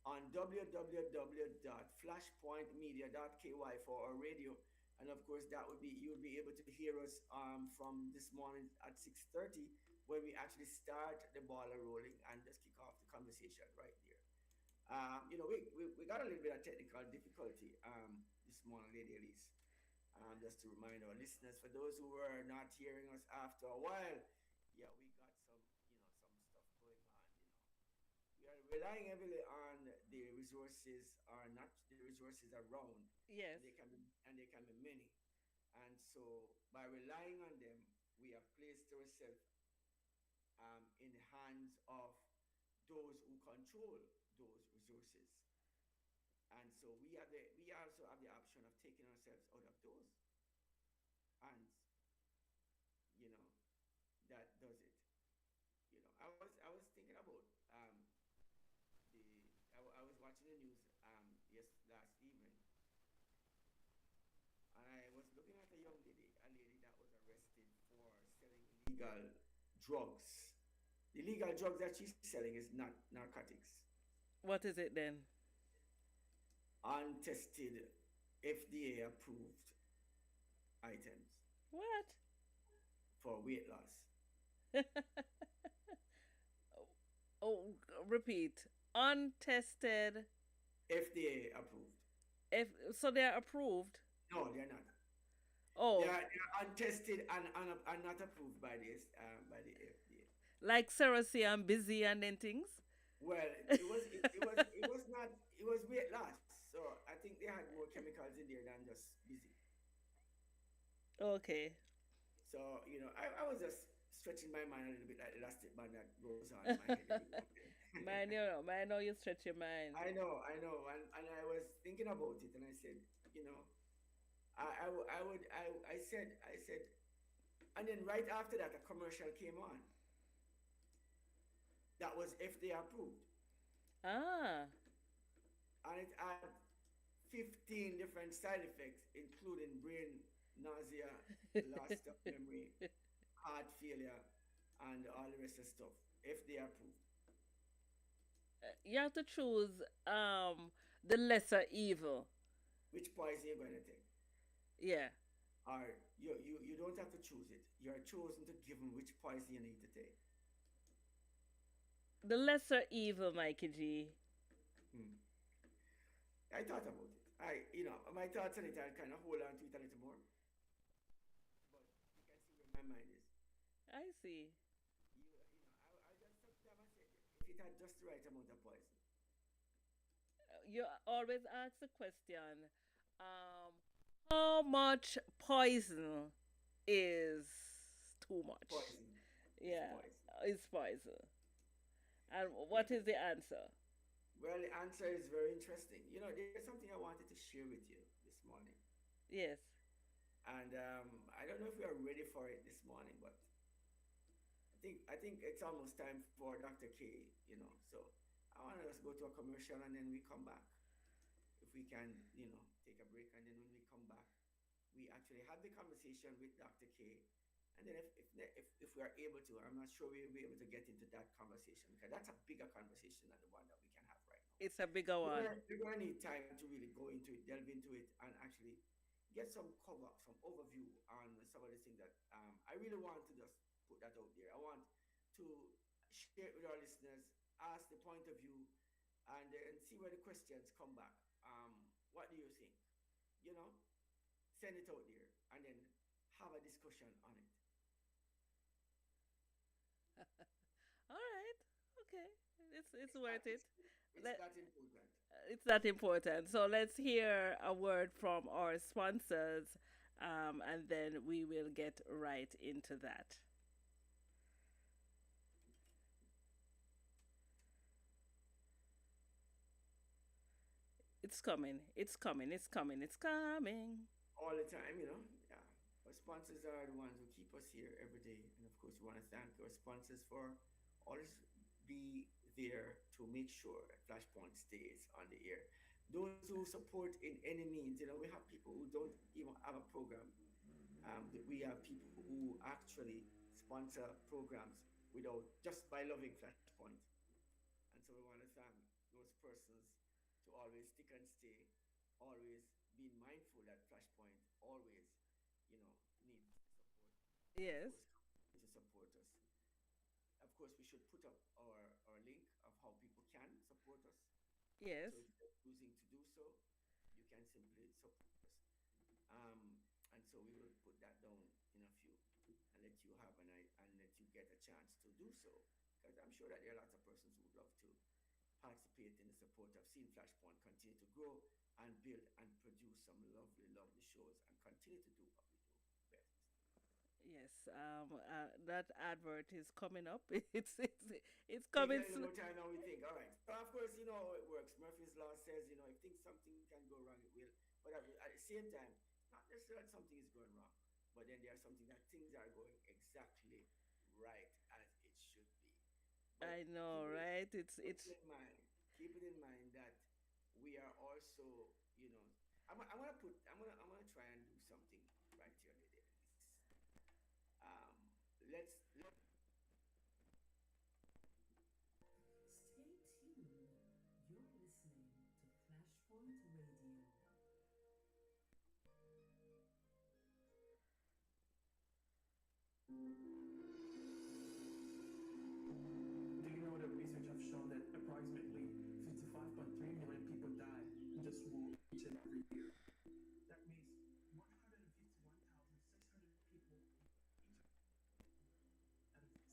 on www.flashpointmedia.ky for our radio. And of course, that would be you'll be able to hear us from this morning at 6:30 when we actually start the ball rolling and just kick off the conversation right there. We got a little bit of technical difficulty this morning, Lady Elise. Just to remind our listeners, for those who were not hearing us after a while, yeah, we got some stuff going on. We are relying heavily on the resources, are not the resources around, Yes. and they can be many. And so, by relying on them, we have placed ourselves in the hands of those who control those resources. And so we also have the option of taking ourselves out of those hands. You know, that does it. I was thinking about I was watching the news last evening, and I was looking at a lady that was arrested for selling illegal drugs. The illegal drugs that she's selling is not narcotics. What is it then? Untested, FDA approved items What? for weight loss. Oh, repeat. Untested. FDA approved. If so, they're approved. No, they're not. Oh, They're untested and not approved by the FDA. like Cersei and Busy and then things. Well, it was not it was weight loss. So I think they had more chemicals in there than just busy. Okay. So I was just stretching my mind a little bit like the elastic band that goes on in my head every now and then. Mine, know you stretch your mind. And I was thinking about it, and I said, I said, and then right after that, a commercial came on that was FDA approved, Ah, and it had 15 different side effects, including brain nausea, loss of memory, heart failure, and all the rest of stuff. FDA approved. you have to choose the lesser evil. Which poison you're going to take? Yeah, Or you don't have to choose it. You're chosen to give them which poison you need to take. the lesser evil, Mikey G. Hmm. I thought about it. My thoughts on it, I kind of hold on to it a little more. But you can see where my mind is. I see. I just sometimes I said, if it had just the right amount of poison. You always ask the question, um, how much poison is too much? Poison is Yeah, poison. it's poison. And Yeah. what is the answer? Well, the answer is very interesting. There's something I wanted to share with you this morning. Yes. And I don't know if we are ready for it this morning, but I think it's almost time for Dr. K, So I want to just go to a commercial and then we come back. If we can, take a break, and then when we come back, we actually have the conversation with Dr. K. And then if we are able to, I'm not sure we'll be able to get into that conversation because that's a bigger conversation than the one that we can have right now. It's a bigger one. We're gonna need time to really go into it, delve into it, and actually get some overview on some of the things that I really want to just put that out there. I want to share it with our listeners, ask the point of view, and see where the questions come back. What do you think? You know, Send it out there, and then have a discussion on it. All right. Okay. It's It's that worth it's, it. it's Let that important. It's that important. So let's hear a word from our sponsors, and then we will get right into that. It's coming. It's coming. It's coming. It's coming. All the time, Yeah. Our sponsors are the ones who keep us here every day. And of course, we want to thank our sponsors for always be there to make sure that Flashpoint stays on the air. Those who support in any means, we have people who don't even have a program. We have people who actually sponsor programs without just by loving Flashpoint. And so we want to thank those persons to always stick and stay, always being mindful that Flashpoint always, needs support, and of Yes. course, continue to support us. Of course, we should put up our link of how people can support us. Yes. So if you're choosing to do so, you can simply support us. Um, and so we will put that down in a few and let you have and let you get a chance to do so. Because I'm sure that there are lots of persons who would love to participate in the support of seeing Flashpoint continue to grow and build and produce some lovely, lovely shows and continue to do what we do best. Yes. That advert is coming up. It's Taking a coming little soon. more time than we think. All right. So of course, you know how it works. Murphy's law says, if things something can go wrong, it will. But at the same time, not necessarily that something is going wrong, but then there's something that things are going exactly right as it should be. I But know, right? keep It's it in mind. Keep it in mind that we are also, I'm gonna try and do something right here, lady Elise. Let's Stay tuned. You're listening to Flashpoint Radio. Do you know that research have shown that approximately 55.3 million people die in just war each and every year? That means 151,600 people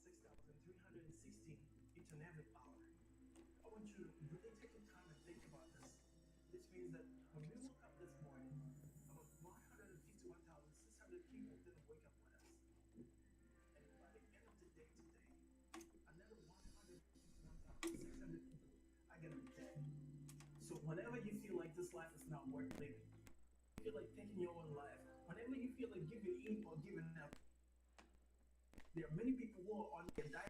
each and 6,316 each and every hour. I want you to really take your time and think about this. This means that when we woke up this morning, about 151,600 people didn't wake up with us. And by the end of the day today, another 151,600 people are gonna be dead. So whenever you feel like this life is not worth living, you feel like taking your own life, whenever you feel like giving in or giving up, there are many people who are on their diet.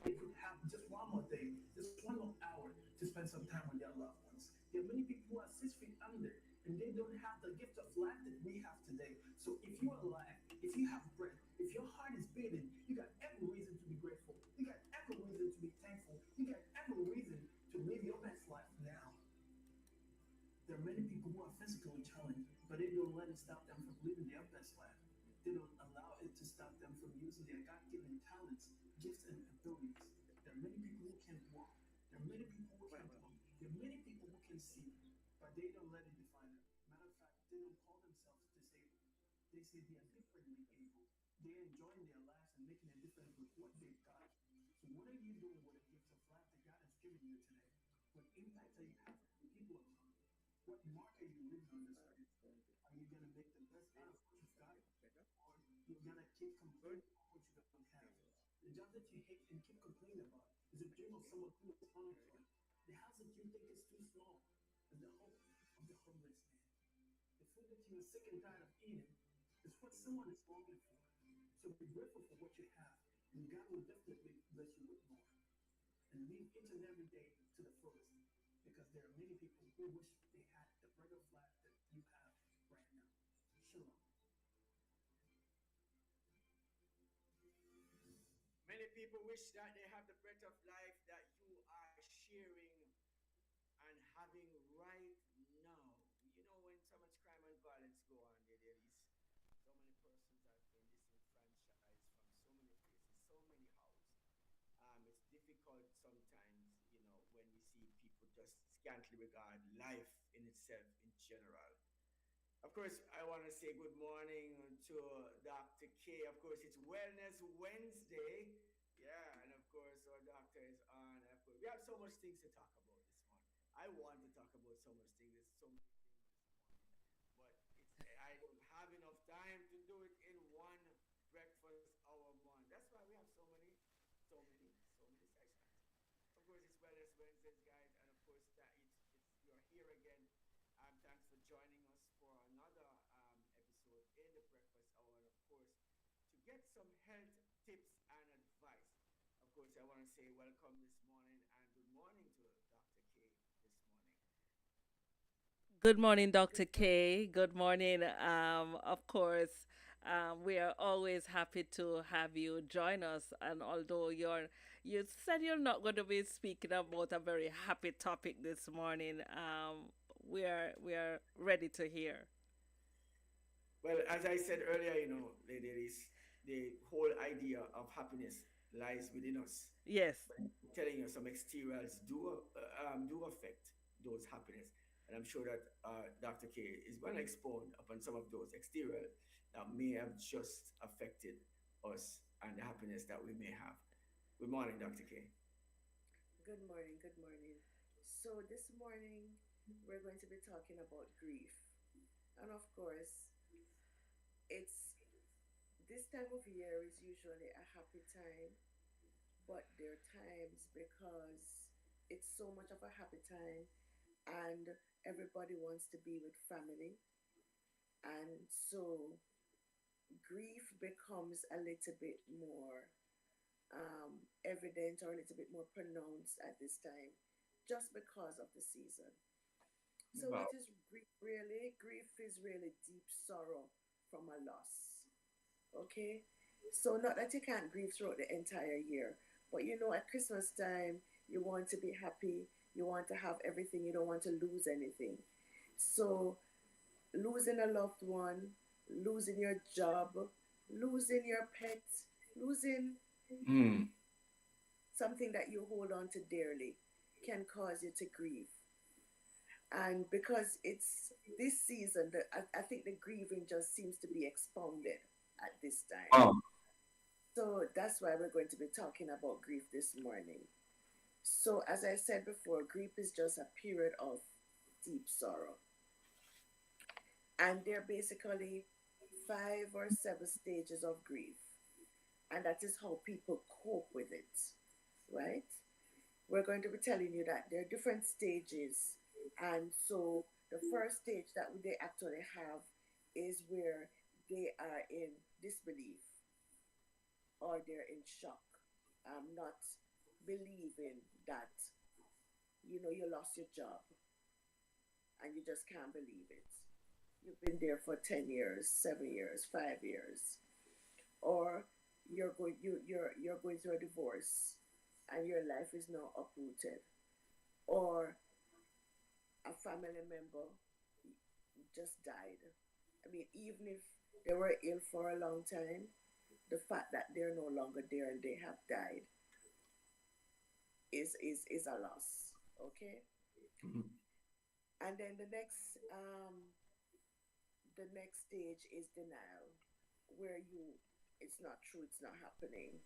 They could have just one more day, just one more hour to spend some time with their loved ones. There are many people who are 6 feet under and they don't have the gift of life that we have today. So if you're alive, if you have breath, if your heart is beating, you got every reason to be grateful. You got every reason to be thankful. You got every reason to live your best life now. There are many people who are physically challenged, but they don't let it stop them from living their best life. They don't allow it to stop them from using their God given talents, gifts, and abilities. There are many people who can walk. There are many people who can talk. There are many people who can see, but they don't let it define them. Matter of fact, they don't call themselves disabled. They say they are differently able. They're enjoying their lives and making a difference with what they've got. So, what are you doing with the gift of life that God has given you today? What impact are you having on people around you? What mark are you leaving on this earth? Are you going to make the best out of what you've got? Or you're going to keep complaining about what you don't have? The job that you hate and keep complaining about is a dream of someone who is unemployed. The house that you think is too small is the hope of the homeless man. The food that you're sick and tired of eating is what someone is longing for. So be grateful for what you have, and God will definitely bless you with more. And live each and every day to the fullest, because there are many people who wish they had the bread of life that you have right now. Shalom. Many people wish that they have the breath of life that you are sharing and having right now. When so much crime and violence go on there is so many persons have been disenfranchised from so many places, so many houses. It's difficult sometimes, when we see people just scantily regard life in itself in general. Of course, I want to say good morning to Dr. K. Of course, it's Wellness Wednesday. Yeah, and of course, our doctor is on. And of course, we have so much things to talk about this morning. I want to talk about so much things. There's so many things this morning, but I don't have enough time to do it in one breakfast hour month. That's why we have so many sessions. Of course, it's Wellness Wednesdays, guys, and of course that it's you're here again. Thanks for joining us for another episode in the breakfast hour, and of course, to get some health tips and advice. Of course, I want to say welcome this morning and good morning to Dr. K this morning. good morning, Dr. K. Good morning. Of course. We are always happy to have you join us. And although you said you're not going to be speaking about a very happy topic this morning, we are ready to hear. Well, as I said earlier, ladies, the whole idea of happiness lies within us. Yes. But I'm telling you, some exteriors do affect those happiness, and I'm sure that Dr. K is going to expound upon some of those exteriors that may have just affected us and the happiness that we may have. Good morning, Dr. K. Good morning, good morning. So, this morning we're going to be talking about grief. And of course, it's this time of year is usually a happy time, but there are times because it's so much of a happy time and everybody wants to be with family. And so grief becomes a little bit more evident or a little bit more pronounced at this time just because of the season. So, Wow. what is grief really? Grief is really deep sorrow from a loss. Okay? So, not that you can't grieve throughout the entire year, but at Christmas time, you want to be happy, you want to have everything, you don't want to lose anything. So, losing a loved one, losing your job, losing your pet, losing Mm. something that you hold on to dearly can cause you to grieve. And because it's this season, I think the grieving just seems to be expounded at this time. Wow. So that's why we're going to be talking about grief this morning. So, as I said before, grief is just a period of deep sorrow. And there are basically five or seven stages of grief. And that is how people cope with it, right? We're going to be telling you that there are different stages. And so the first stage that they actually have is where they are in disbelief or they're in shock, not believing that, you lost your job and you just can't believe it. You've been there for 10 years, 7 years, 5 years, or you're going through a divorce and your life is now uprooted, or a family member just died. I mean, even if they were ill for a long time, the fact that they're no longer there and they have died is a loss. Okay, Mhm. and then the next stage is denial, where it's not true, it's not happening,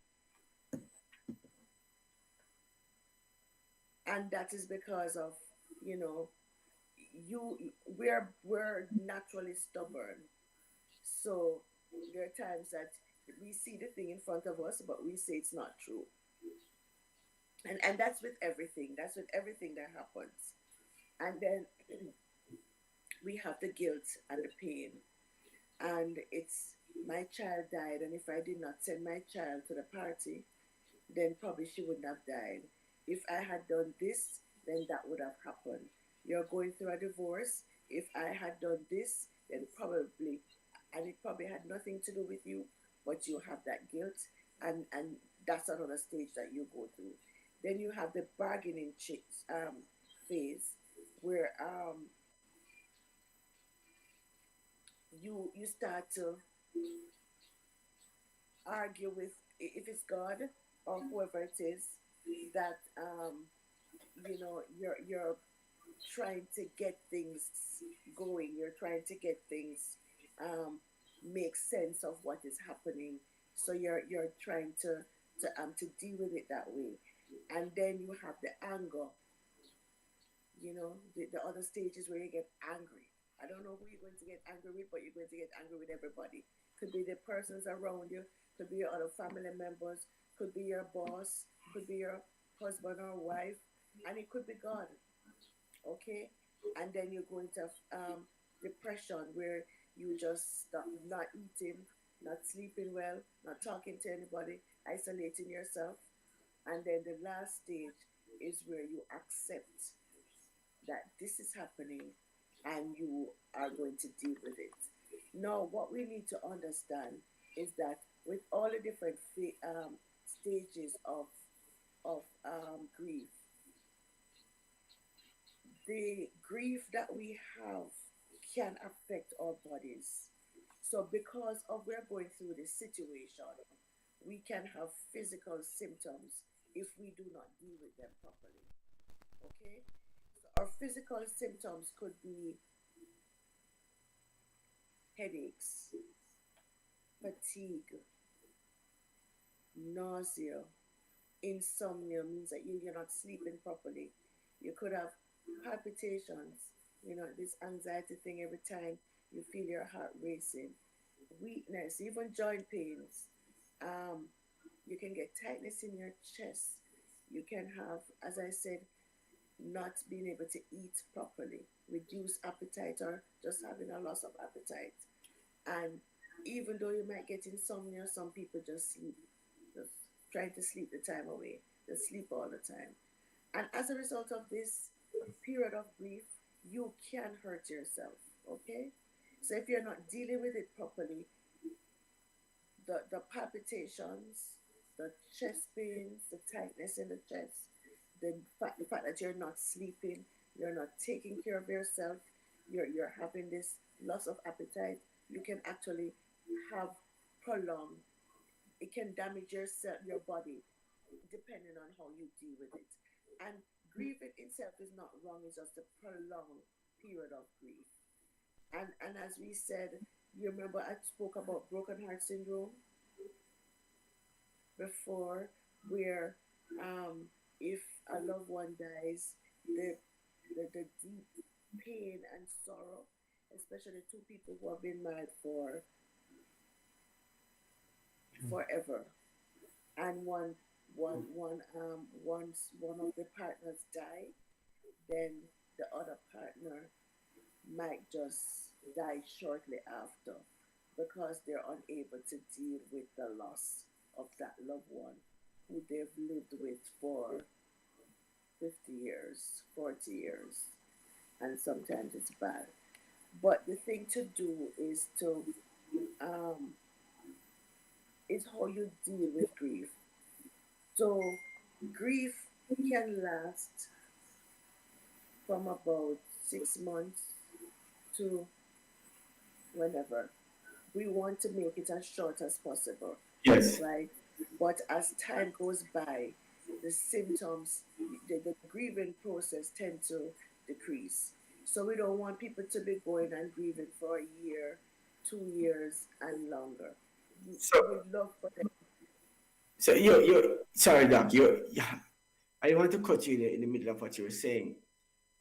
and that is because of you know you we're naturally stubborn. So there are times that we see the thing in front of us, but we say it's not true. And that's with everything. That's with everything that happens. And then we have the guilt and the pain. And it's my child died, and if I did not send my child to the party, then probably she wouldn't have died. If I had done this, then that would have happened. You're going through a divorce. If I had done this, then probably, and it probably had nothing to do with you, but you have that guilt, and that's another stage that you go through. Then you have the bargaining phase, where you start to argue with, if it's God or whoever it is, that you're trying to get things going. You're trying to get things um, make sense of what is happening. So you're trying to deal with it that way, and then you have the anger. The other stages where you get angry. I don't know who you're going to get angry with, but you're going to get angry with everybody. Could be the persons around you, could be your other family members, could be your boss, could be your husband or wife, and it could be God. Okay, and then you go into depression, where you just stop not eating, not sleeping well, not talking to anybody, isolating yourself, and then the last stage is where you accept that this is happening and you are going to deal with it. Now, what we need to understand is that with all the different stages of grief, the grief that we have can affect our bodies. So, because of we're going through this situation, we can have physical symptoms if we do not deal with them properly. Okay? So, our physical symptoms could be headaches, fatigue, nausea, insomnia means that you're not sleeping properly. You could have palpitations, this anxiety thing every time you feel your heart racing, weakness, even joint pains. Um, you can get tightness in your chest. You can have, as I said, not being able to eat properly, reduced appetite, or just having a loss of appetite. And even though you might get insomnia, some people just sleep, just trying to sleep the time away. They sleep all the time. And as a result of this period of grief, you can hurt yourself. Okay? So if you're not dealing with it properly, the palpitations, the chest pains, the tightness in the chest, the fact that you're not sleeping, you're not taking care of yourself, you're having this loss of appetite, you can actually have prolonged, it can damage your body depending on how you deal with it. And grief in itself is not wrong, it's just a prolonged period of grief. And as we said, you remember I spoke about broken heart syndrome before, where if a loved one dies, the the deep pain and sorrow, especially two people who have been married for forever, and once one of the partners die, then the other partner might just die shortly after because they're unable to deal with the loss of that loved one who they've lived with for 50 years, 40 years, and sometimes it's bad. But the thing to do um, is how you deal with grief. So grief can last from about 6 months to whenever. We want to make it as short as possible, Yes. right? But as time goes by, the symptoms, the grieving process tend to decrease. So we don't want people to be going and grieving for a year, 2 years, and longer. So We'd love for them. so you sorry, Doc. You yeah. I don't want to cut you in the middle of what you were saying,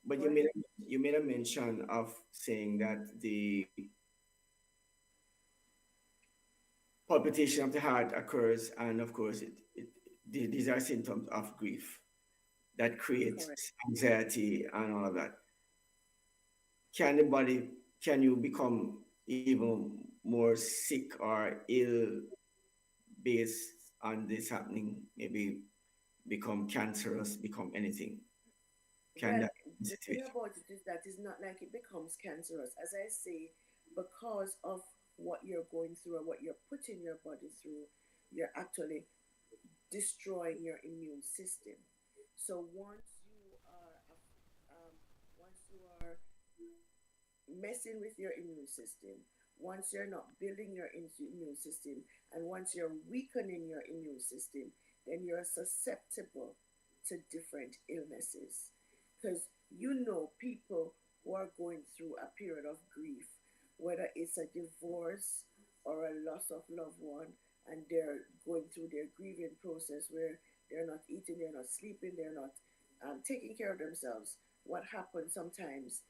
but Go ahead. you made a mention of saying that the palpitation of the heart occurs, and of course, these are symptoms of grief that creates Correct. anxiety and all of that. Can the body, can you become even more sick or ill based on this happening? Maybe become cancerous, become anything. Can Well, that be the the thing situation? about it is that it's not like it becomes cancerous. As I say, because of what you're going through or what you're putting your body through, you're actually destroying your immune system. So um, once you are messing with your immune system, once you're not building your immune system, and once you're weakening your immune system, then you're susceptible to different illnesses. Because people who are going through a period of grief, whether it's a divorce or a loss of loved one, and they're going through their grieving process where they're not eating, they're not sleeping, they're not taking care of themselves. What happens sometimes,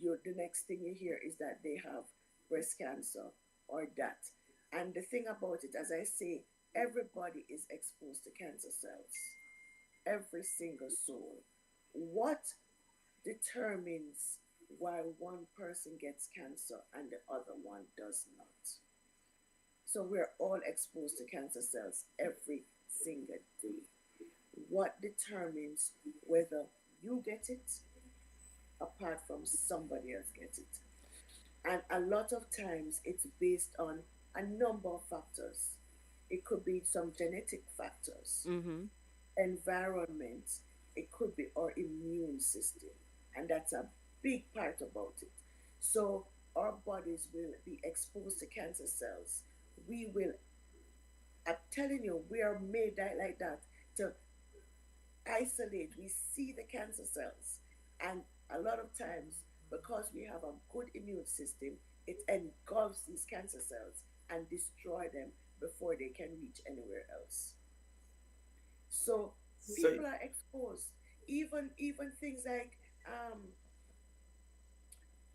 the next thing you hear is that they have breast cancer or that. And the thing about it, as I say, everybody is exposed to cancer cells, every single soul. What determines why one person gets cancer and the other one does not? So we're all exposed to cancer cells every single day. What determines whether you get it apart from somebody else gets it? And a lot of times it's based on a number of factors. It could be some genetic factors, Mm-hmm. environment, it could be our immune system. And that's a big part about it. So our bodies will be exposed to cancer cells. We will, I'm telling you, we are made like that to isolate. We see the cancer cells. And a lot of times, because we have a good immune system, it engulfs these cancer cells and destroy them before they can reach anywhere else. So So people are exposed. Even things like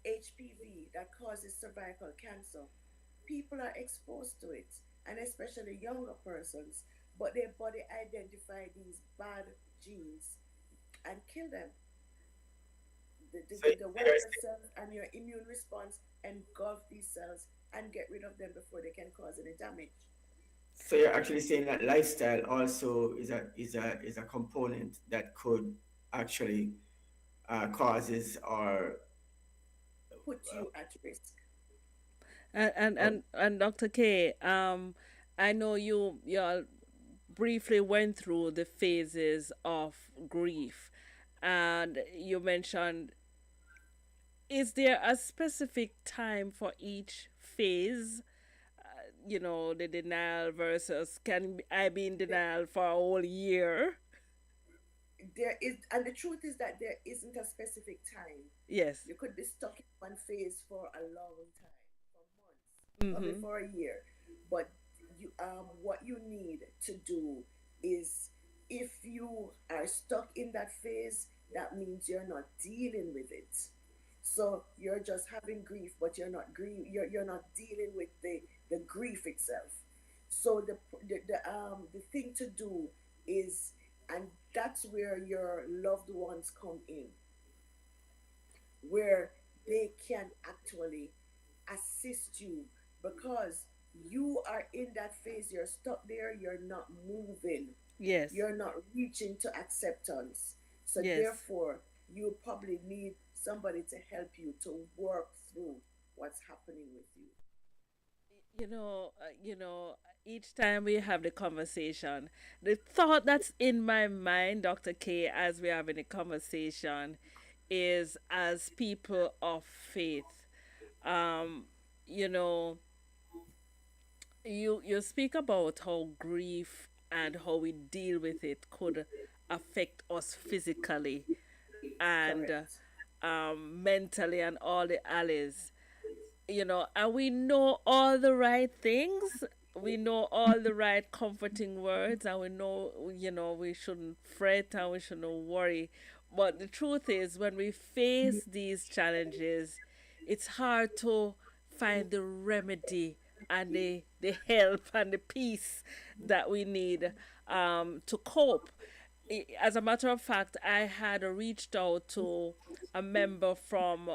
HPV that causes cervical cancer. People are exposed to it, and especially younger persons, but their body identify these bad genes and kill them. so The white you're blood cells and your immune response engulf these cells and get rid of them before they can cause any damage. so you're actually saying that lifestyle also is a component that could actually causes or Put you at risk. uh, And Dr. K, I know you all briefly went through the phases of grief, and you mentioned, is there a specific time for each phase? The denial versus, can I be in denial for a whole year? There is, and the truth is that there isn't a specific time. Yes. You could be stuck in one phase for a long time, for months, probably Mm-hmm. for a year. But what you need to do is, if you are stuck in that phase, that means you're not dealing with it. So you're just having grief, but you're not dealing with the grief itself. So the thing to do is, and that's where your loved ones come in, where they can actually assist you, because you are in that phase, you're stuck there, you're not moving, Yes. you're not reaching to acceptance. So Yes. therefore you probably need somebody to help you to work through what's happening with you. Each time we have the conversation, the thought that's in my mind, Dr. K, as we're having a conversation, is, as people of faith, um, you know, you speak about how grief and how we deal with it could affect us physically and Correct. mentally and all the alleys, and we know all the right things. We know all the right comforting words, and we know, we shouldn't fret and we shouldn't worry. But the truth is, when we face these challenges, it's hard to find the remedy and the help and the peace that we need to cope. As a matter of fact, I had reached out to a member from,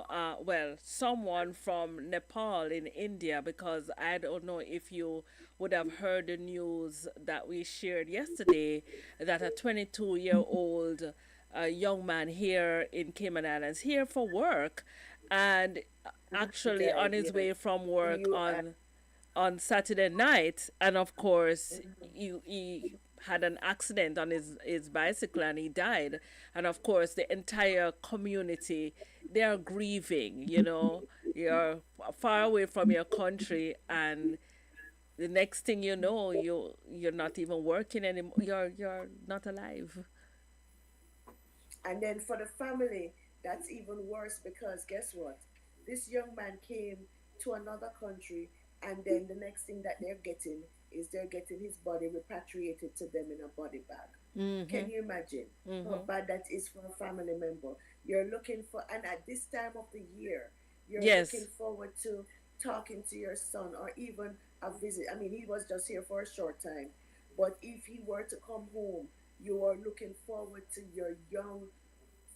someone from Nepal in India, because I don't know if you would have heard the news that we shared yesterday, that a 22-year-old young man here in Cayman Islands, here for work, and He actually on died, his yes. way from In work U.S. on Saturday night, and of course he had an accident on his bicycle and he died. And of course the entire community, they are grieving. You're far away from your country, and the next thing you know, you're not even working anymore. You're not alive. And then for the family, that's even worse, because guess what? This young man came to another country, and then the next thing that they're getting is they're getting his body repatriated to them in a body bag. Mm-hmm. Can you imagine how Mm-hmm. bad that is for a family member? You're looking for, and at this time of the year, you're looking Yes. forward to talking to your son, or even a visit. I mean, he was just here for a short time, but if he were to come home, you are looking forward to your young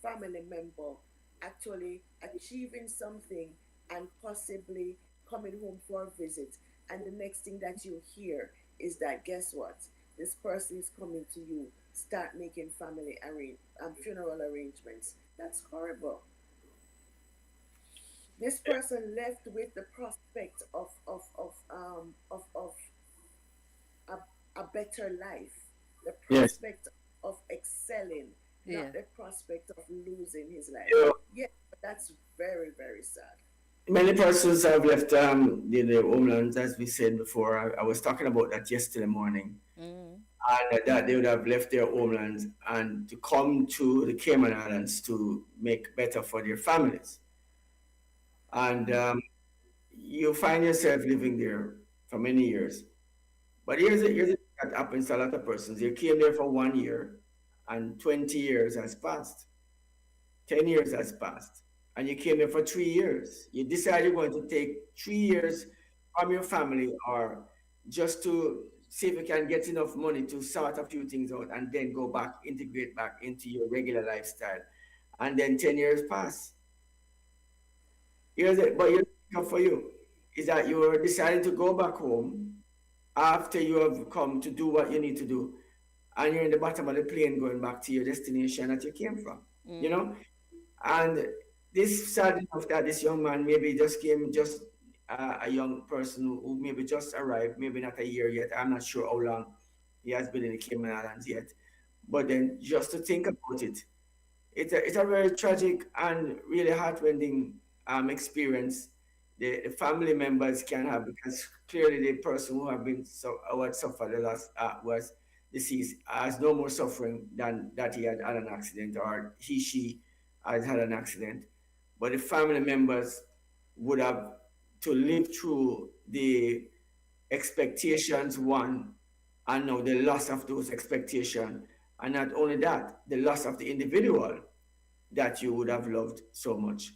family member actually achieving something and possibly coming home for a visit. And the next thing that you hear is that, guess what? This person is coming to you. Start making funeral arrangements. That's horrible. This person left with the prospect of a, a better life, the Yes. prospect of excelling, not Yeah. the prospect of losing his life. You know, Yeah, that's very, very sad. many persons have left the homelands, as we said before. I was talking about that yesterday morning, Mm. and that they would have left their homelands and to come to the Cayman Islands to make better for their families. And you find yourself living there for many years. But here's the thing that happens to a lot of persons. You came there for 1 year, and 20 years has passed. 10 years has passed, and you came here for 3 years. You decide you're going to take 3 years from your family, or just to see if you can get enough money to sort a few things out and then go back, integrate back into your regular lifestyle. And then 10 years pass. But here's the for you is that you're deciding to go back home after you have come to do what you need to do, and you're in the bottom of the plane going back to your destination that you came from. You Mm. know, and this sad enough that this young man maybe just came, just a young person who maybe just arrived, maybe not a year yet. I'm not sure how long he has been in the Cayman Islands yet. But then just to think about it, it's a very tragic and really heartrending experience the family members can have, because clearly the person who have been who had suffered the loss was deceased has no more suffering than that he had an accident, or she has had an accident. But the family members would have to live through the expectations one, and now the loss of those expectations, and not only that, the loss of the individual that you would have loved so much.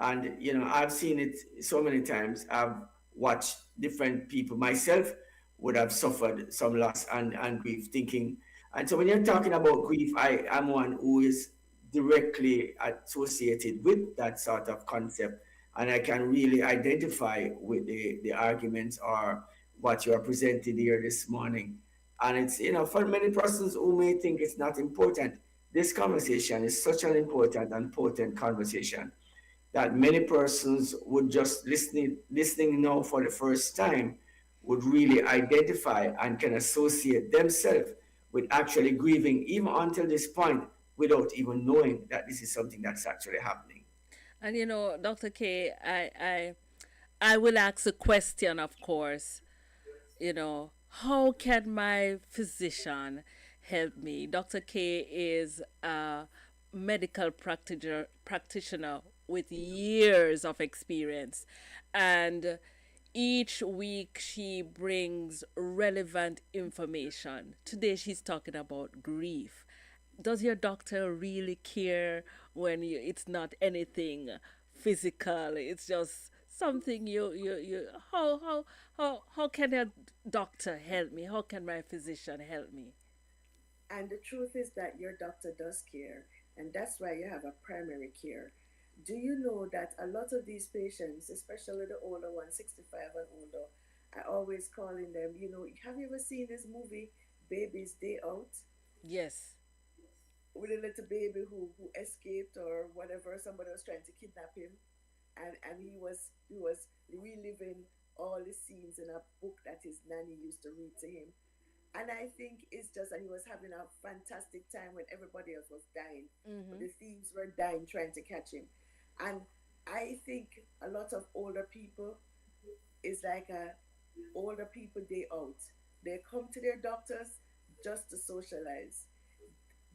And I've seen it so many times. I've watched different people, myself would have suffered some loss and grief, thinking. And so when you're talking about grief, I am one who is directly associated with that sort of concept, and I can really identify with the arguments or what you are presenting here this morning. And it's, for many persons who may think it's not important, this conversation is such an important and potent conversation that many persons would just listening now for the first time would really identify and can associate themselves with actually grieving even until this point, without even knowing that this is something that's actually happening. And Dr. K, I will ask a question, of course. How can my physician help me? Dr. K is a medical practitioner with years of experience, and each week she brings relevant information. Today she's talking about grief. Does your doctor really care when it's not anything physical? It's just something you how can a doctor help me? How can my physician help me? And the truth is that your doctor does care, and that's why you have a primary care. Do you know that a lot of these patients, especially the older ones, 65 and older, I always calling them, have you ever seen this movie, Baby's Day Out? Yes. With a little baby who escaped or whatever, somebody was trying to kidnap him, and he was reliving all the scenes in a book that his nanny used to read to him. And I think it's just that he was having a fantastic time when everybody else was dying. Mhm. The thieves were dying trying to catch him. And I think a lot of older people is like a older people day out. They come to their doctors just to socialize.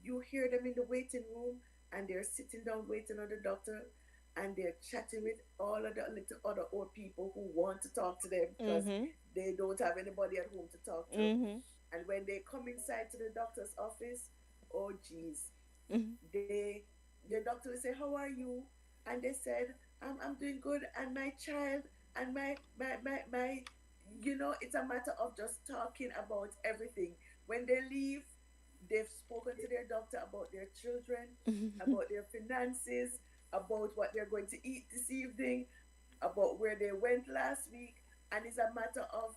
You hear them in the waiting room, and they're sitting down waiting on the doctor, and they're chatting with all of the little other old people who want to talk to them because Mhm. they don't have anybody at home to talk to. Mhm. And when they come inside to the doctor's office, oh geez, Mhm. they the doctor will say, "How are you?" And they said, I'm doing good, and my child, and my it's a matter of just talking about everything. When they leave, they've spoken to their doctor about their children, about their finances, about what they're going to eat this evening, about where they went last week, and it's a matter of,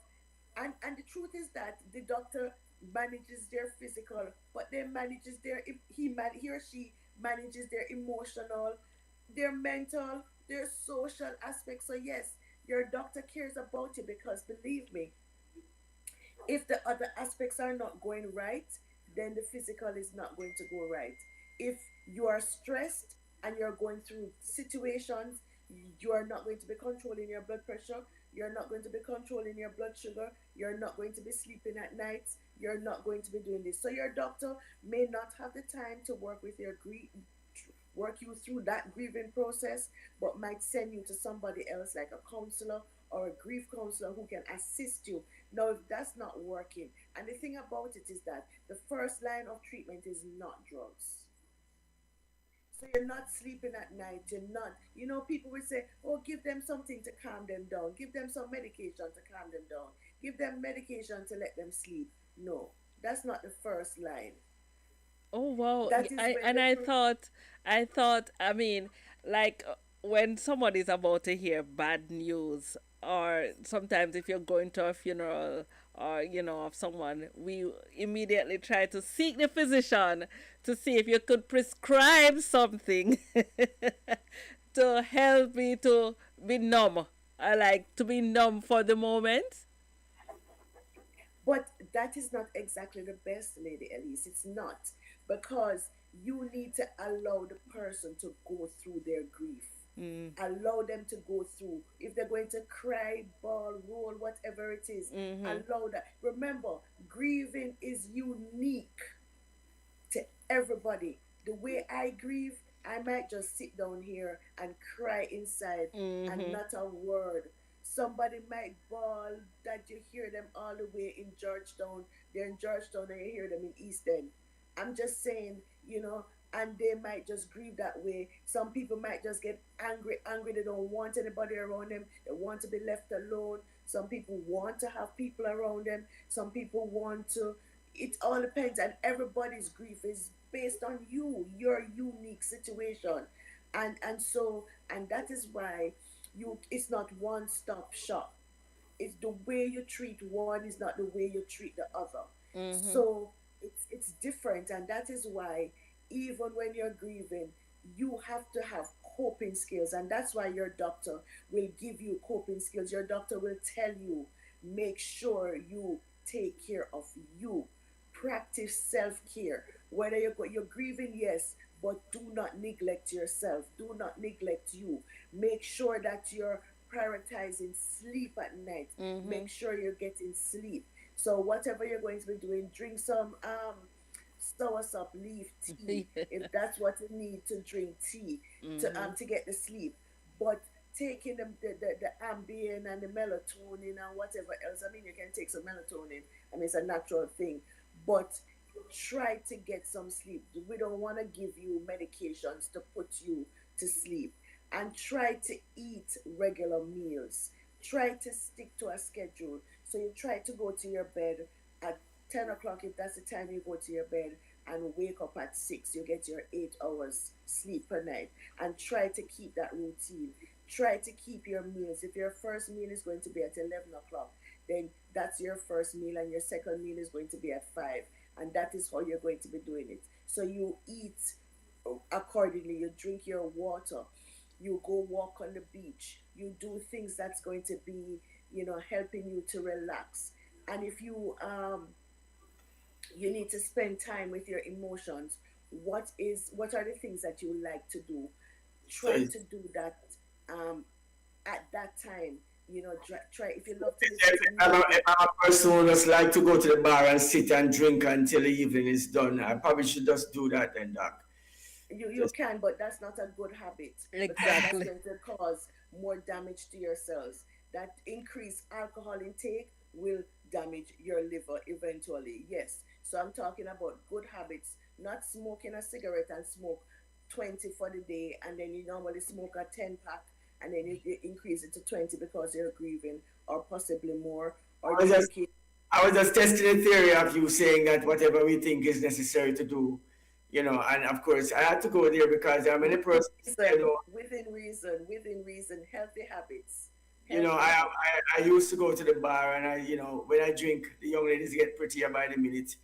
and the truth is that the doctor manages their physical, but they manages their he or she manages their emotional, their mental, their social aspects. So yes, your doctor cares about you because believe me, if the other aspects are not going right, then the physical is not going to go right. If you are stressed and you're going through situations, you are not going to be controlling your blood pressure, you're not going to be controlling your blood sugar, you're not going to be sleeping at nights, you're not going to be doing this. So your doctor may not have the time to work with your grief, work you through that grieving process, but might send you to somebody else like a counselor or a grief counselor who can assist you. Now, if that's not working, and the thing about it is that the first line of treatment is not drugs. So you're not sleeping at night. You're not, people will say, oh, give them something to calm them down. Give them some medication to calm them down. Give them medication to let them sleep. No, that's not the first line. Oh wow. That is I when and the I thought I mean like when somebody's about to hear bad news, or sometimes if you're going to a funeral, or of someone, we immediately try to seek the physician to see if you could prescribe something to help me to be numb. I like to be numb for the moment. But that is not exactly the best, Lady Elise. It's not. Because you need to allow the person to go through their grief. Mm, Allow them to go through. If they're going to cry, bawl, roll, whatever it is, mm-hmm. allow that. Remember, grieving is unique to everybody. The way I grieve, I might just sit down here and cry inside and Mm-hmm. not a word. Somebody might bawl that you hear them all the way in Georgetown. They're in Georgetown and you hear them in East End. I'm just saying, and they might just grieve that way. Some people might just get angry, angry. They don't want anybody around them. They want to be left alone. Some people want to have people around them. Some people want to, it all depends, and everybody's grief is based on you, your unique situation. And that is why it's not one stop shop. It's the way you treat one is not the way you treat the other. Mm-hmm. So it's different, and that is why even when you're grieving, you have to have coping skills, and that's why your doctor will give you coping skills. Your doctor will tell you, make sure you take care of you, practice self-care. Whether you're grieving, yes, but do not neglect yourself, do not neglect you. Make sure that you're prioritizing sleep at night. Mm-hmm. Make sure you're getting sleep. So whatever you're going to be doing, drink some soursop leaf tea if that's what you need to drink tea Mm-hmm. to get the sleep. But taking the Ambien and the melatonin and whatever else, I mean, you can take some melatonin. I mean, it's a natural thing, but try to get some sleep. We don't want to give you medications to put you to sleep. And try to eat regular meals. Try to stick to a schedule. So you try to go to your bed at 10 o'clock if that's the time you go to your bed, and wake up at 6. You get your 8 hours sleep per night. And try to keep that routine. Try to keep your meals. If your first meal is going to be at 11 o'clock, then that's your first meal, and your second meal is going to be at 5. And that is how you're going to be doing it. So you eat accordingly, you drink your water, you go walk on the beach, you do things that's going to be, helping you to relax. And if you need to spend time with your emotions, what are the things that you like to do? So Try to do that um at that time. Try, if you love to listen if to if music. I'm a person who just like to go to the bar and sit and drink until the evening is done, I probably should just do that then, Doc. You Just can, but that's not a good habit, because that's Exactly. going to cause more damage to your cells. That increased alcohol intake will damage your liver eventually. Yes. So I'm talking about good habits, not smoking a cigarette and smoke 20 for the day, and then you normally smoke a 10 pack, and then you increase it to 20 because you're grieving, or possibly more, or I was just drinking. I was just testing the theory of you saying that whatever we think is necessary to do, and of course I had to go there because I'm in a Within person, reason, within reason, within reason, healthy habits, you know, healthy I, habits. I I used to go to the bar and when I drink, the young ladies get prettier by the minute,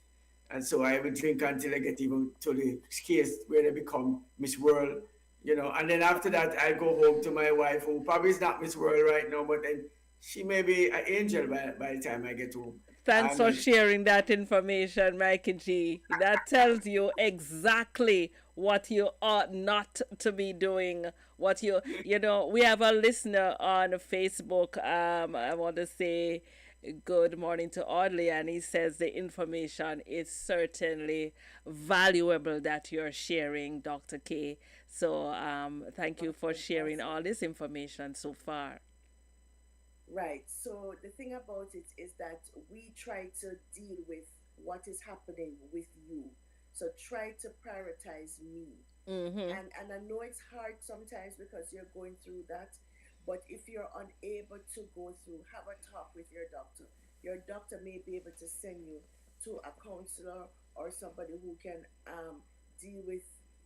and so I would drink until I get even to the case where they become Miss World, And then after that, I go home to my wife, who probably is not Miss World right now, but then she may be an angel by the time I get home. Thanks And for then, sharing that information, Mikey G. That tells you exactly what you ought not to be doing. What we have a listener on Facebook. I want to say good morning to Audley, and he says the information is certainly valuable that you're sharing, Dr. K. So, thank you for Okay, sharing awesome. all this information so far. Right. So the thing about it is that we try to deal with what is happening with you. So try to prioritize me. Mm-hmm. And I know it's hard sometimes because you're going through that, but if you're unable to go through, have a talk with your doctor. Your doctor may be able to send you to a counselor or somebody who can deal with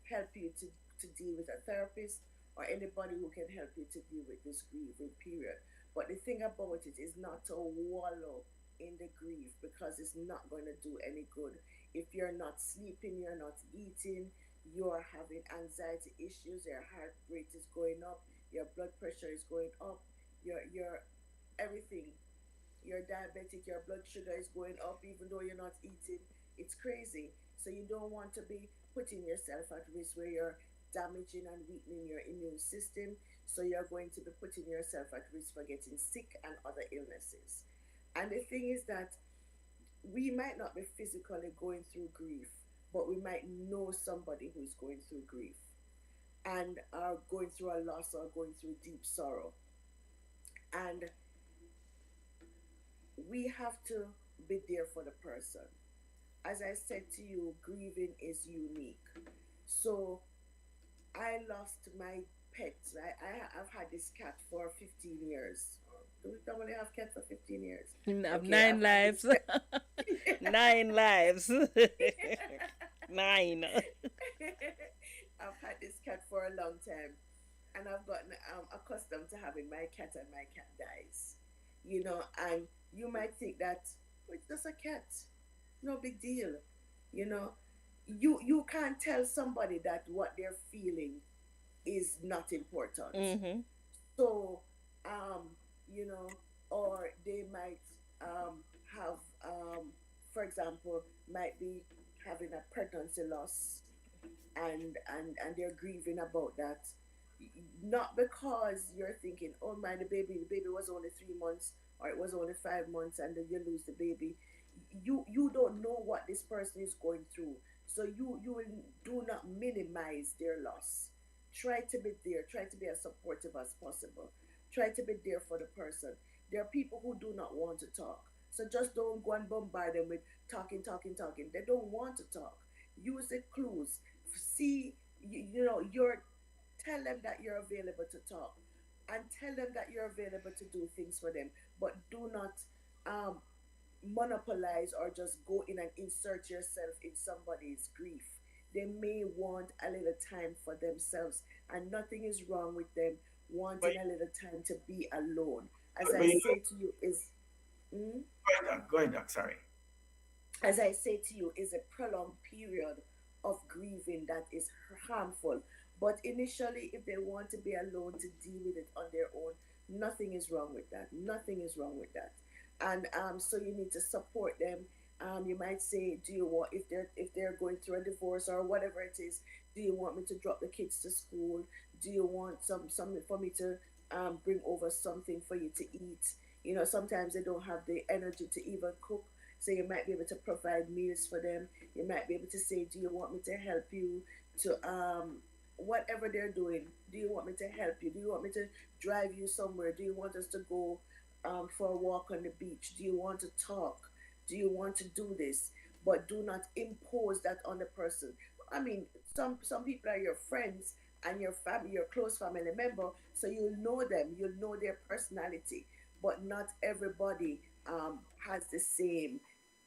help you to deal with a therapist or anybody who can help you to deal with this grieving period. But the thing about it is not to wallow in the grief because it's not going to do any good. If you're not sleeping, you're not eating, you're having anxiety issues, your heart rate is going up, your blood pressure is going up, your everything, you're diabetic, your blood sugar is going up even though you're not eating. It's crazy. So you don't want to be putting yourself at risk where you're damaging and weakening your immune system. So you're going to be putting yourself at risk for getting sick and other illnesses. And the thing is that we might not be physically going through grief, but we might know somebody who is going through grief and are going through a loss or going through deep sorrow. And we have to be there for the person. As I said to you, grieving is unique. So I lost my pet. I've had this cat for 15 years. Do we normally have cat for 15 years? Have Okay, nine I've had this lives. cat. Nine lives. Nine. I've had this cat for a long time, and I've gotten accustomed to having my cat, and my cat dies. And you might think that, "Oh, it's just a cat, no big deal." You know, you can't tell somebody that what they're feeling is not important. Mm-hmm. So, um, you know, or they might have, for example, might be having a pregnancy loss, and they're grieving about that. Not because you're thinking, oh my, the baby was only 3 months or it was only 5 months, and then you lose the baby. You don't know what this person is going through, so you will do not minimize their loss. Try to be there. Try to be as supportive as possible. Try to be there for the person. There are people who do not want to talk, so just don't go and bombard them with talking, talking, talking. They don't want to talk. Use the clues. See, you're tell them that you're available to talk, and tell them that you're available to do things for them, but do not um, monopolize or just go in and insert yourself in somebody's grief. They may want a little time for themselves, and nothing is wrong with them but, wanting a little time to be alone. As but I say to you, is mm, go ahead, Doc. Sorry. as I say to you, is a prolonged period of grieving that is harmful. But initially, if they want to be alone to deal with it on their own, nothing is wrong with that. Nothing is wrong with that. And so you need to support them. You might say, do you want, if they're going through a divorce or whatever it is, do you want me to drop the kids to school? Do you want something for me to bring over something for you to eat? Sometimes they don't have the energy to even cook, so you might be able to provide meals for them. You might be able to say, do you want me to help you to whatever they're doing? Do you want me to help you? Do you want me to drive you somewhere? Do you want us to go for a walk on the beach? Do you want to talk? Do you want to do this? But do not impose that on the person. I mean, some people are your friends and your family, your close family member, so you'll know them, you'll know their personality. But not everybody has the same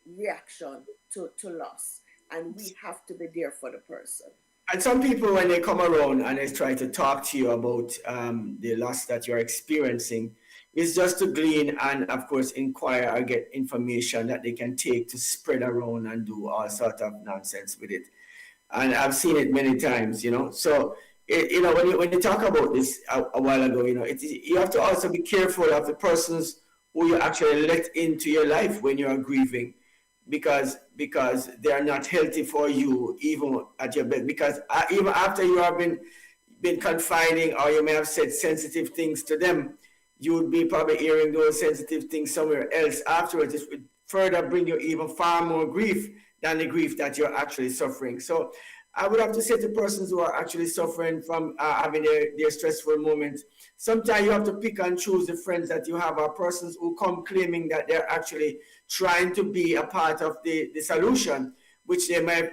reaction to loss, and we have to be there for the person. And some people, when they come around and they try to talk to you about the loss that you're experiencing, is just to glean and, of course, inquire or get information that they can take to spread around and do all sort of nonsense with it. And I've seen it many times. So when you talk about this a while ago, you have to also be careful of the persons who you actually let into your life when you are grieving, because they are not healthy for you even at your best. Because even after you have been confining, or you may have said sensitive things to them, you would be probably hearing those sensitive things somewhere else afterwards. It would further bring you even far more grief than the grief that you're actually suffering. So I would have to say to persons who are actually suffering from having their stressful moments, sometimes you have to pick and choose the friends that you have, or persons who come claiming that they're actually trying to be a part of the solution, which they might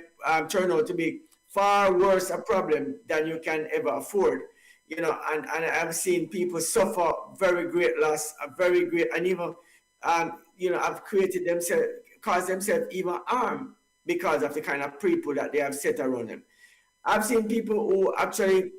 turn out to be far worse a problem than you can ever afford. And I've seen people suffer very great loss, a very great, and even, have created themselves, caused themselves even harm because of the kind of people that they have set around them. I've seen people who actually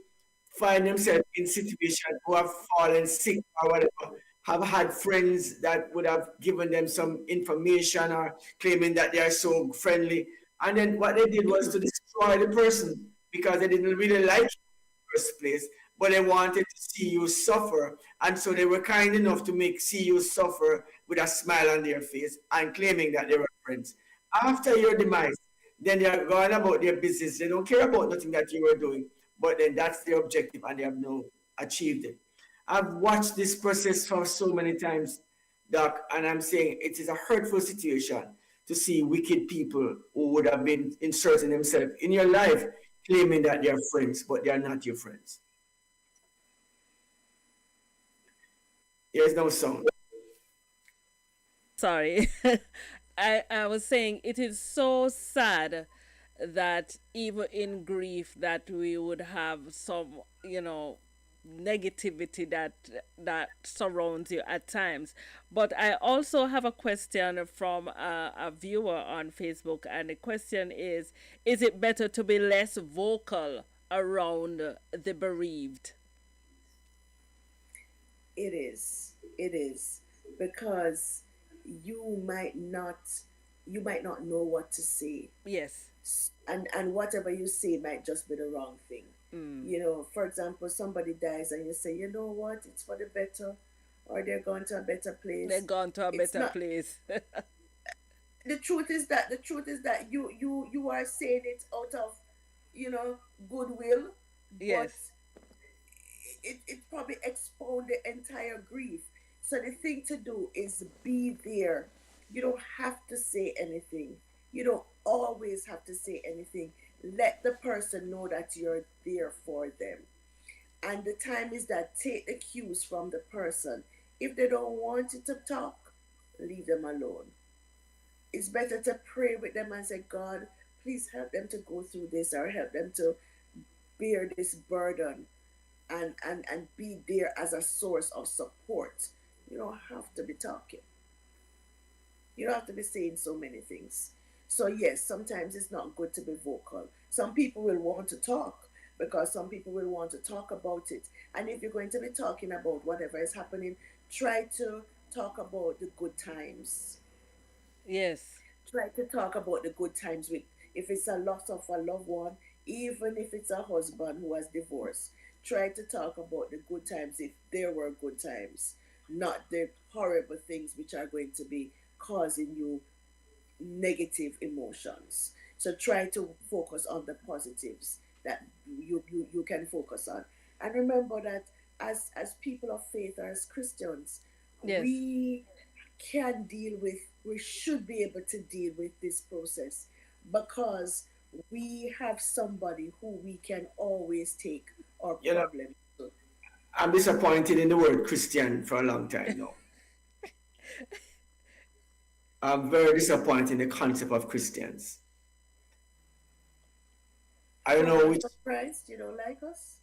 find themselves in situations, who have fallen sick or whatever, have had friends that would have given them some information or claiming that they are so friendly. And then what they did was to destroy the person because they didn't really like you in the first place, but they wanted to see you suffer. And so they were kind enough to make see you suffer with a smile on their face and claiming that they were friends. After your demise, then they are going about their business. They don't care about nothing that you were doing, but then that's their objective and they have now achieved it. I've watched this process for so many times, Doc, and I'm saying it is a hurtful situation to see wicked people who would have been inserting themselves in your life claiming that they are friends, but they are not your friends. There's no sound. Sorry. I was saying it is so sad that even in grief that we would have some, you know, negativity that surrounds you at times. But I also have a question from a viewer on Facebook, and the question is it better to be less vocal around the bereaved? It is. It is. Because you might not you might not know what to say. Yes. And whatever you say might just be the wrong thing. Mm. For example, somebody dies and you say, you know what, it's for the better, or they're going to a better They're place. gone to a It's better not. place. The truth is that you are saying it out of goodwill, Yes. but it probably expound the entire grief. So the thing to do is be there. You don't have to say anything. You don't always have to say anything. Let the person know that you're there for them. And the time is that take the cues from the person. If they don't want you to talk, leave them alone. It's better to pray with them and say, God, please help them to go through this, or help them to bear this burden, and be there as a source of support. You don't have to be talking. You don't have to be saying so many things. So yes, sometimes it's not good to be vocal. Some people will want to talk because some people will want to talk about it. And if you're going to be talking about whatever is happening, try to talk about the good times. Yes. Try to talk about the good times with, if it's a loss of a loved one, even if it's a husband who has divorced. Try to talk about the good times if there were good times, not the horrible things which are going to be causing you negative emotions. So try to focus on the positives that you can focus on. And remember that as people of faith, or as Christians, Yes. we we should be able to deal with this process, because we have somebody who we can always take our You know, problem to. I'm disappointed in the word Christian for a long time now. I'm very disappointed in the concept of Christians. I don't know Followers which. of Christ, you don't like us?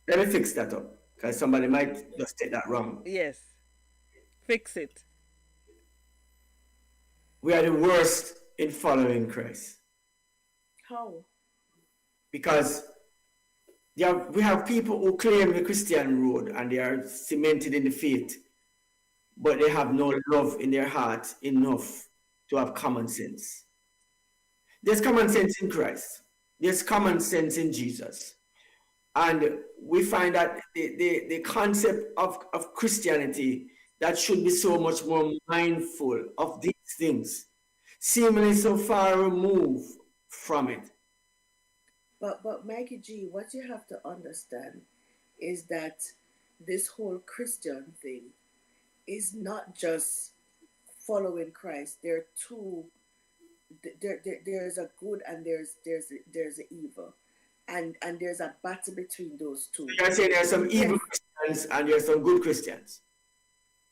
Let me fix that up because somebody might just take that wrong. Yes. Fix it. We are the worst in following Christ How? because we have people who claim the Christian road and they are cemented in the faith, but they have no love in their heart enough to have common sense. There's common sense in Christ. there's common sense in Jesus. And we find that the concept of Christianity that should be so much more mindful of these things, seemingly so far removed from it. But Maggie G, what you have to understand is that this whole Christian thing is not just following Christ. There are two. There's a good and there's an evil, and there's a battle between those two. You can say there are some Yes, evil Christians and there are some good Christians.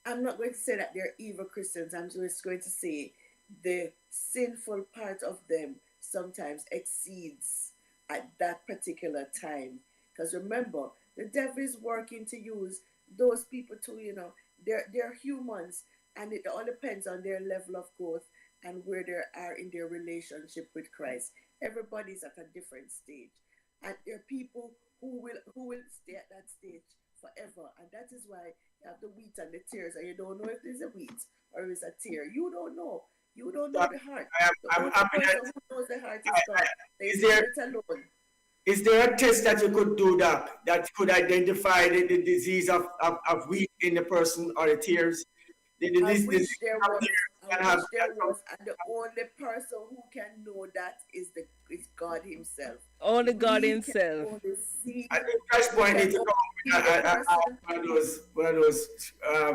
I'm not going to say that they're evil Christians. I'm just going to say the sinful part of them sometimes exceeds at that particular time. Because remember, the devil is working to use those people to, they're humans, and it all depends on their level of growth and where they are in their relationship with Christ. Everybody's at a different stage, and there are people who will stay at that stage forever, and that is why you have the wheat and the tears, and you don't know if it's a wheat or it's a tear. You don't know. You don't So know the heart. The I'm only happy person that who knows the heart is I, God. They is leave there it alone. is there a test that you could do that could identify the disease of wheat in the person or the tears? I This disease wish there of was. tears I can have wish there was. And the only person who can know that is God Himself. Only God We can Himself. only see. I think We Flashpoint can need to only come see up the with person. one of those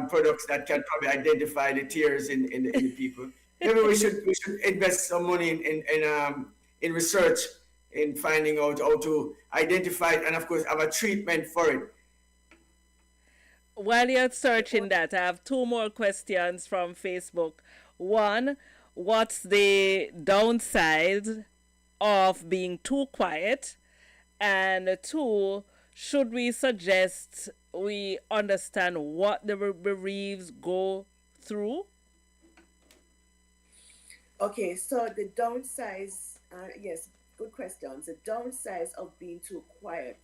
products that can probably identify the tears in the people. Maybe we should invest some money in research in finding out how to identify it and of course have a treatment for it. While you're The searching only, that, I have two more questions from Facebook. One, what's the downside of being too quiet? And two, should we suggest we understand what the bereaves go through? okay, so the downsides. Yes, good questions. The downsides of being too quiet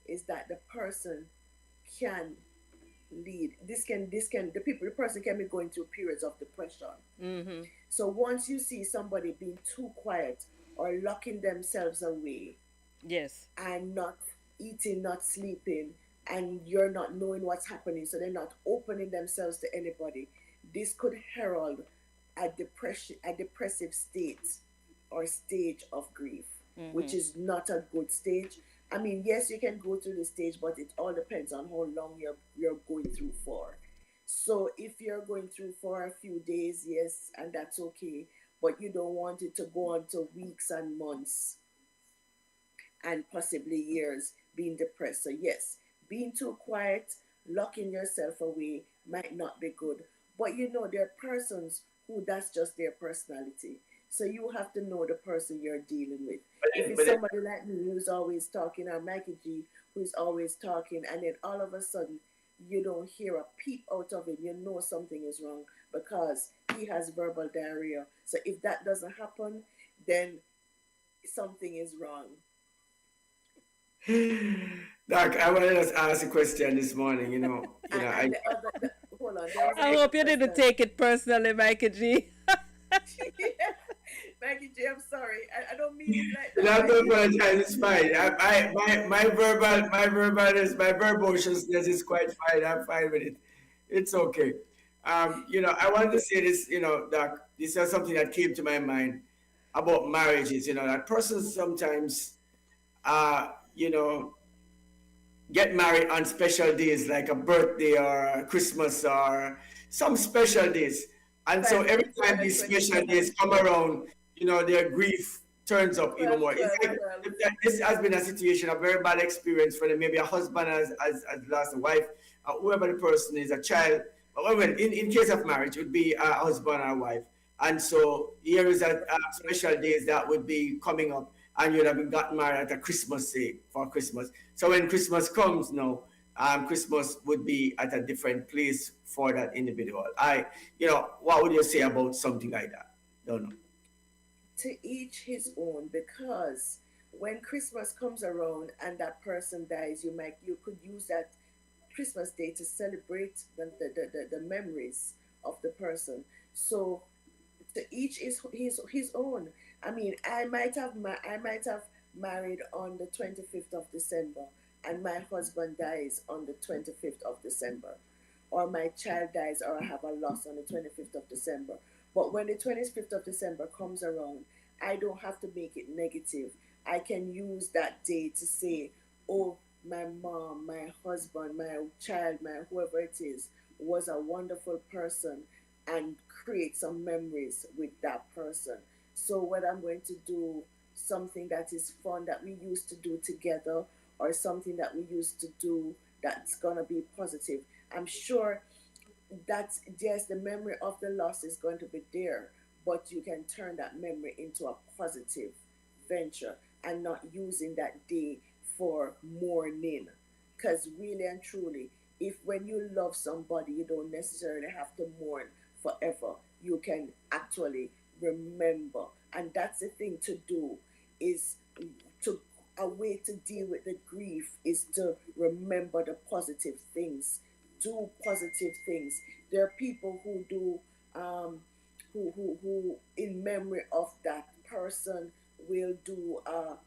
is that the person can lead. The person can be going through periods of depression. Mm-hmm. So once you see somebody being too quiet or locking themselves away Yes. and not eating, not sleeping, and you're not knowing what's happening, so they're not opening themselves to anybody, this could herald a depressive state or stage of grief, Mm-hmm. which is not a good stage. I mean, yes, you can go through the stage, but it all depends on how long you're going through for. So if you're going through for a few days, yes, and that's okay, but you don't want it to go on to weeks and months and possibly years being depressed. So yes, being too quiet, locking yourself away might not be good. But there are persons who that's just their personality. So you have to know the person you're dealing with. But If then, it's but then, somebody like me who's always talking, or Maggie G who's always talking, and then all of a sudden you don't hear a peep out of him, you know something is wrong because he has verbal diarrhea. So if that doesn't happen, then something is wrong. Doc, I want to just ask a question this morning. I And the other, hold on, there was I another hope you didn't question. take it personally, Mikey G. Maggie J, I'm sorry. I don't mean it like you that, have to Maggie. apologize. It's fine. My verbosity is quite fine. I'm fine with it. It's okay. I wanted to say this. Doc, this is something that came to my mind about marriages. That persons sometimes, uh, you know, get married on special days like a birthday or a Christmas or some special days. And so every 5, 10, time 12, and these special 27. days come around, their grief turns up even 12, more. It's 12, like 12. this has been a situation, a very bad experience for them. Maybe a husband has lost a wife, whoever the person is, a child. Well, in case of marriage, it would be a husband or a wife. And so here is a Yes. special days that would be coming up, and you'd have been gotten married at a Christmas day for Christmas. So when Christmas comes now, Christmas would be at a different place for that individual. What would you say about something like that? Don't know. To each his own, because when Christmas comes around and that person dies, you could use that Christmas day to celebrate the memories of the person. So to each is his own. I mean, I might have married on the 25th of December and my husband dies on the 25th of December, or my child dies, or I have a loss on the 25th of December. But when the 25th of December comes around, I don't have to make it negative. I can use that day to say, oh, my mom, my husband, my child, my whoever it is, was a wonderful person, and create some memories with that person. So what I'm going to do, something that is fun that we used to do together, or something that we used to do that's gonna be positive. I'm sure that's, yes, the memory of the loss is going to be there, but you can turn that memory into a positive venture and not using that day for mourning. Because really and truly, if when you love somebody, you don't necessarily have to mourn forever. You can actually remember, and that's the thing to do. Is to A way to deal with the grief is to remember the positive things. Do positive things. There are people who do, um, who in memory of that person will do a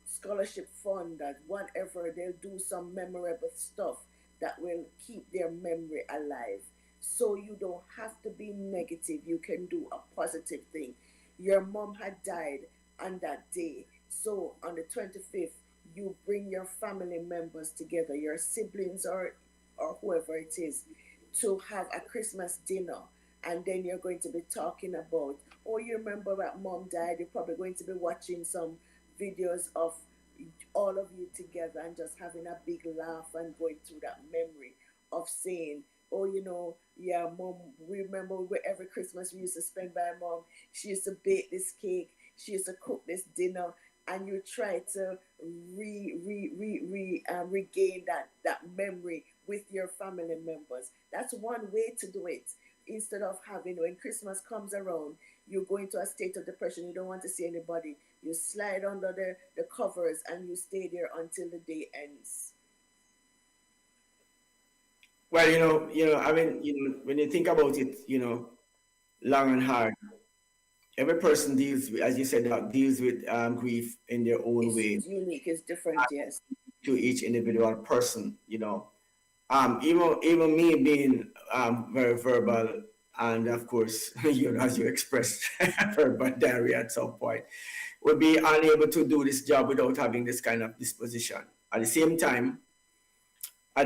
scholarship fund, that whatever, they'll do some memorable stuff that will keep their memory alive. So you don't have to be negative, you can do a positive thing. Your mom had died on that day, so on the 25th, you bring your family members together, your siblings, or whoever it is, to have a Christmas dinner. And then you're going to be talking about, oh, you remember that mom died. You're probably going to be watching some videos of all of you together and just having a big laugh and going through that memory of saying, oh, yeah, mom, we remember every Christmas we used to spend by mom. She used to bake this cake. She used to cook this dinner. And you try to regain that memory with your family members. That's one way to do it. Instead of having, when Christmas comes around, you go into a state of depression, you don't want to see anybody, you slide under the covers and you stay there until the day ends. Well, I mean, when you think about it, long and hard, every person deals with, as you said, deals with grief in their own It's way, unique, it's different, yes. to each individual person. Even me being very verbal, and of course, as you expressed, verbal diarrhea at some point, would be unable to do this job without having this kind of disposition. At the same time, I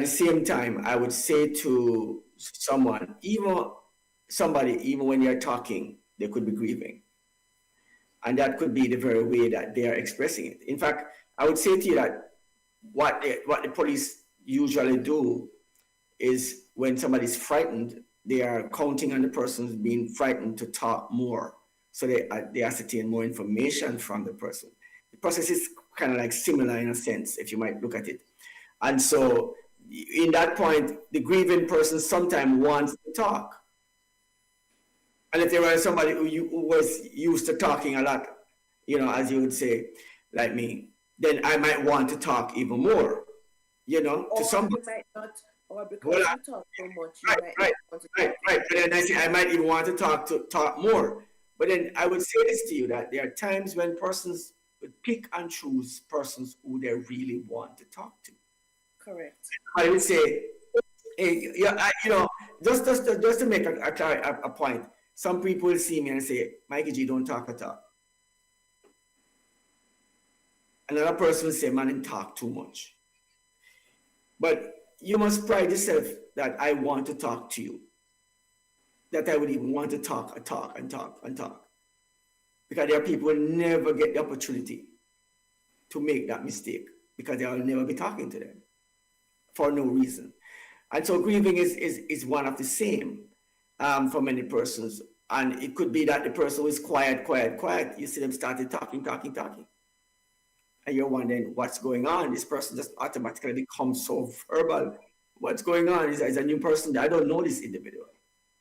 would say to someone, even when you're talking, they could be grieving, and that could be the very way that they are expressing it. In fact, I would say to you that what the police usually do is, when somebody's frightened, they are counting on the person being frightened to talk more, so they ascertain more information from the person. The process is kind of like similar in a sense, if you might look at it. And so, in that point, the grieving person sometimes wants to talk. And if there was somebody who was used to talking a lot, as you would say, like me, then I might want to talk even more, to Or somebody. you might not, or Well, because you talk so much, you right, might not right, want to right, talk right. even But then I say I might even want to talk more. But then I would say this to you, that there are times when persons would pick and choose persons who they really want to talk to. correct. I would say, hey, yeah, just to make a point. Some people will see me and say, Mikey G, don't talk at all. Another person will say, man, and talk too much. But you must pride yourself that I want to talk to you, that I would even want to talk and talk and talk and talk. Because there are people who never get the opportunity to make that mistake, because they will never be talking to them for no reason. And so grieving is one of the same, for many persons. And it could be that the person who is quiet, quiet, quiet, you see them started talking, talking, talking. And you're wondering what's going on. This person just automatically becomes so verbal. What's going on? Is a new person. I don't know this individual.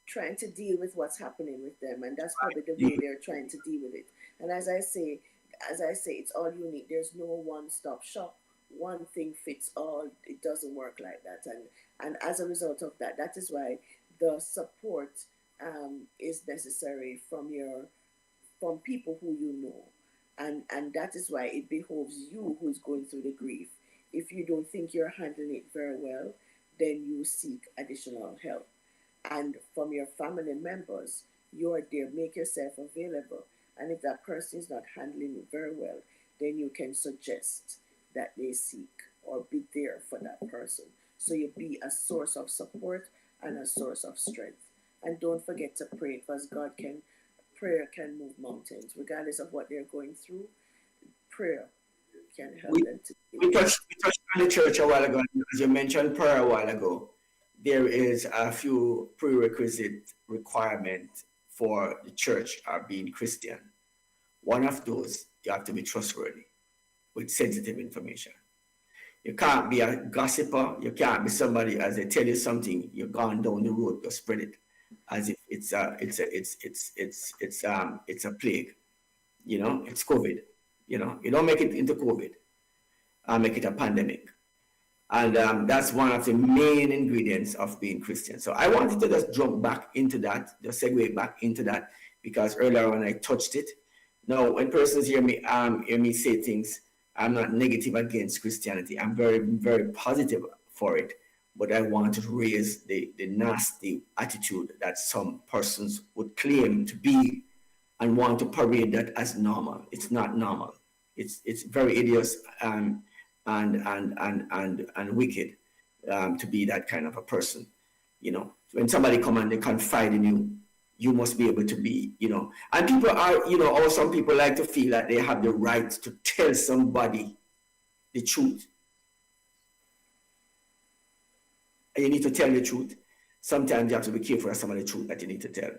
Trying to deal with what's happening with them, and that's probably the way they're trying to deal with it. And as I say, it's all unique. There's no one-stop shop. One thing fits all. It doesn't work like that. And as a result of that, that is why the support, is necessary from people who you know. And that is why it behoves you who's going through the grief. If you don't think you're handling it very well, then you seek additional help. And from your family members, you're there, make yourself available. And if that person is not handling it very well, then you can suggest that they seek or be there for that person. So you be a source of support and a source of strength. And don't forget to pray, because prayer can move mountains, regardless of what they're going through. Prayer can help We them to deal we with it. touched on the church a while ago, as you mentioned prayer a while ago. There is a few prerequisite requirement for the church or being Christian. One of those, you have to be trustworthy with sensitive information. You can't be a gossiper. You can't be somebody as they tell you something, you've gone down the road to spread it as if it's a plague. It's COVID. You don't make it into COVID. Make it a pandemic. And that's one of the main ingredients of being Christian. So I wanted to just jump back into that, just segue back into that, because earlier on I touched it. Now, when persons hear me say things, I'm not negative against Christianity. I'm very, very positive for it. But I want to raise the nasty attitude that some persons would claim to be and want to parade that as normal. It's not normal. It's very hideous and wicked to be that kind of a person. When somebody come and they confide in you, you must be able to be. And people are, or some people like to feel that they have the right to tell somebody the truth. And you need to tell the truth. Sometimes you have to be careful of some of the truth that you need to tell.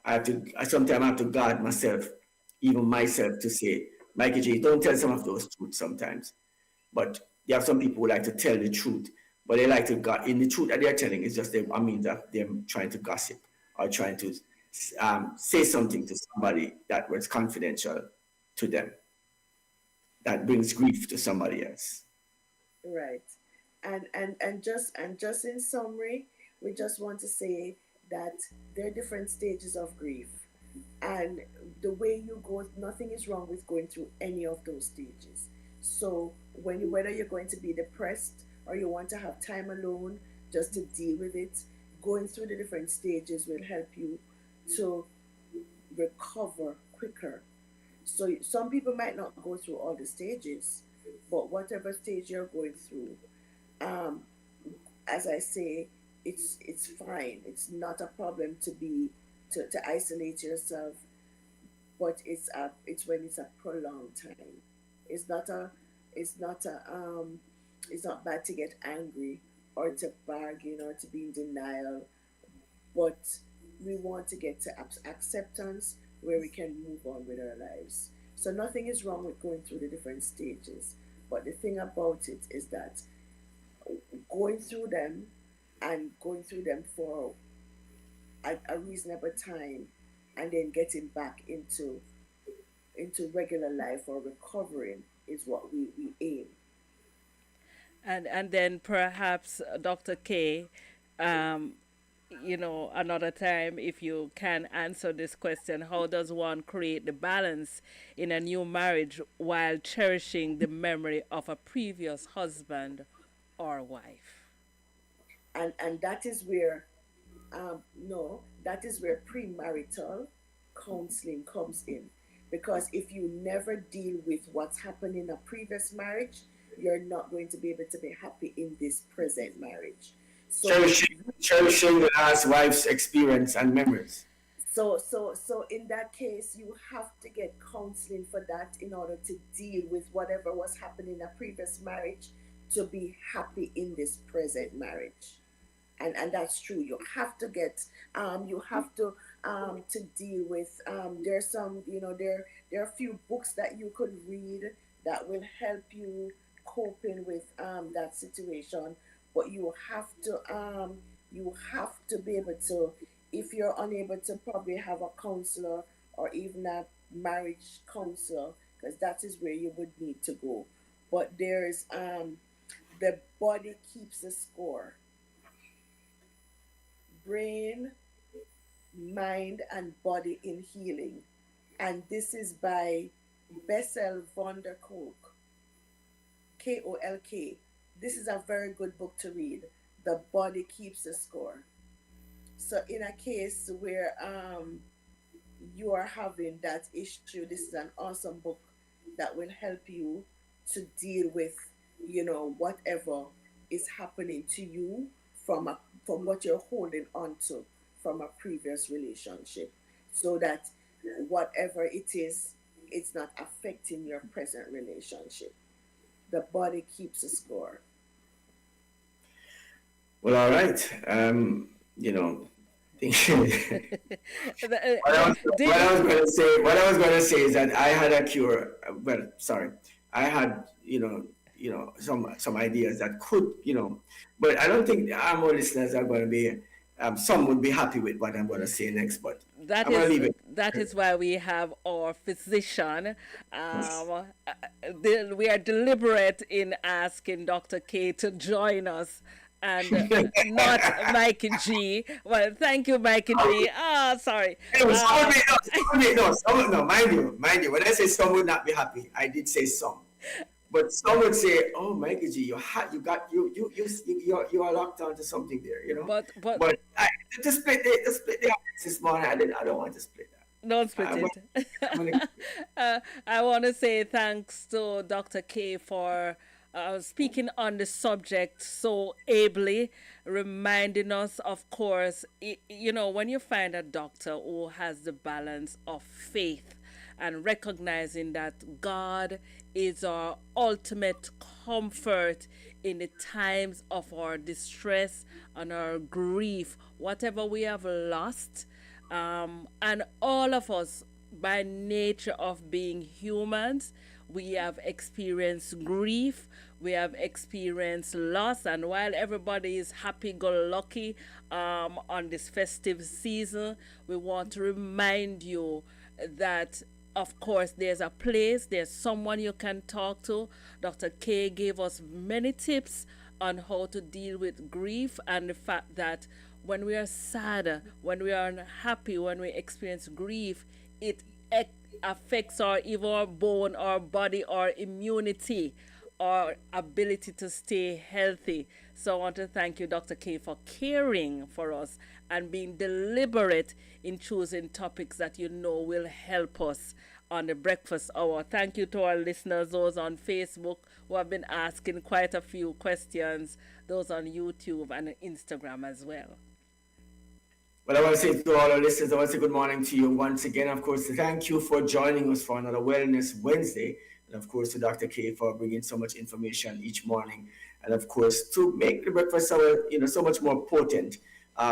I sometimes have to guard myself, even myself, to say, Mikey J, don't tell some of those truths sometimes. But you have some people who like to tell the truth, but they like to in the truth that they're telling is just a means of them trying to gossip or trying to say something to somebody that was confidential to them, that brings grief to somebody else. Right. And just in summary, we just want to say that there are different stages of grief. And the way you go, nothing is wrong with going through any of those stages. So whether you're going to be depressed or you want to have time alone just to deal with it, going through the different stages will help you to recover quicker. So some people might not go through all the stages, but whatever stage you're going through, um, as I say, it's fine. It's not a problem to isolate yourself, but it's when it's a prolonged time. It's not a it's not a it's not bad to get angry or to bargain or to be in denial, but we want to get to acceptance where we can move on with our lives. So nothing is wrong with going through the different stages, but the thing about it is that going through them and going through them for a reasonable time and then getting back into regular life or recovering is what we aim. And then perhaps Dr. K, um, another time, if you can answer this question, how does one create the balance in a new marriage while cherishing the memory of a previous husband or wife? And that is where no, that is where premarital counseling comes in. Because if you never deal with what's happened in a previous marriage, you're not going to be able to be happy in this present marriage. So Cherishing the last wife's experience and memories. so in that case, you have to get counseling for that in order to deal with whatever was happening in a previous marriage to be happy in this present marriage. And that's true. You have to deal with there's some there are a few books that you could read that will help you coping with that situation, but you have to be able to, if you're unable to, probably have a counselor or even a marriage counselor, because that is where you would need to go. But there's the body keeps a score. Brain, mind, and body in healing. And this is by Bessel von der Kolk, Kolk. This is a very good book to read. The Body Keeps the Score. So in a case where you are having that issue, this is an awesome book that will help you to deal with, whatever is happening to you from what you're holding on to from a previous relationship, so that whatever it is, it's not affecting your present relationship. The body keeps a score. Well, all right. You know, what I was going to say, is that I had a cure. Well, sorry, I had some ideas that could but I don't think our more listeners are going to be. Some would be happy with what I'm going to say next, but that I'm going to is leave it. that is why we have our physician. Yes. We are deliberate in asking Dr. K to join us, and not Mikey G. Well, thank you, Mikey G. Ah, sorry. Anyway, no, mind you. When I say some would not be happy, I did say some. But some would say, "Oh, Mikey G, you got you are locked onto something there, you know." But But to split the audience this morning, I don't want to split don't that. split it. I'm gonna, I want to say thanks to Dr. K for speaking on the subject so ably, reminding us, of course, when you find a doctor who has the balance of faith and recognizing that God is our ultimate comfort in the times of our distress and our grief, whatever we have lost. And all of us, by nature of being humans, we have experienced grief, we have experienced loss, and while everybody is happy go lucky on this festive season, we want to remind you that of course there's a place, there's someone you can talk to. Dr. K gave us many tips on how to deal with grief and the fact that when we are sad, when we are unhappy, when we experience grief, it affects our even our bone, our body, our immunity, our ability to stay healthy. So I want to thank you, Dr. K, for caring for us and being deliberate in choosing topics that you know will help us on the breakfast hour. Thank you to our listeners, those on Facebook who have been asking quite a few questions, those on YouTube and Instagram as well. Well, I want to say to all our listeners, I want to say good morning to you once again. Of course, thank you for joining us for another Wellness Wednesday. And of course, to Dr. K for bringing so much information each morning. And of course, to make the breakfast hour, so much more potent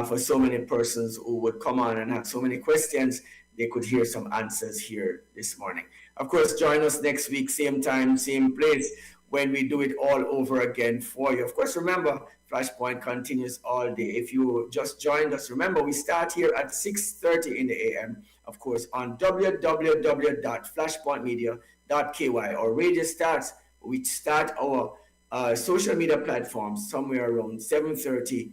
for so many persons who would come on and have so many questions. They could hear some answers here this morning. Of course, join us next week, same time, same place, when we do it all over again for you. Of course, remember, Flashpoint continues all day. If you just joined us, remember we start here at 6:30 in the a.m. Of course, on www.flashpointmedia.ky. Our radio starts. We start our social media platforms somewhere around 7:30,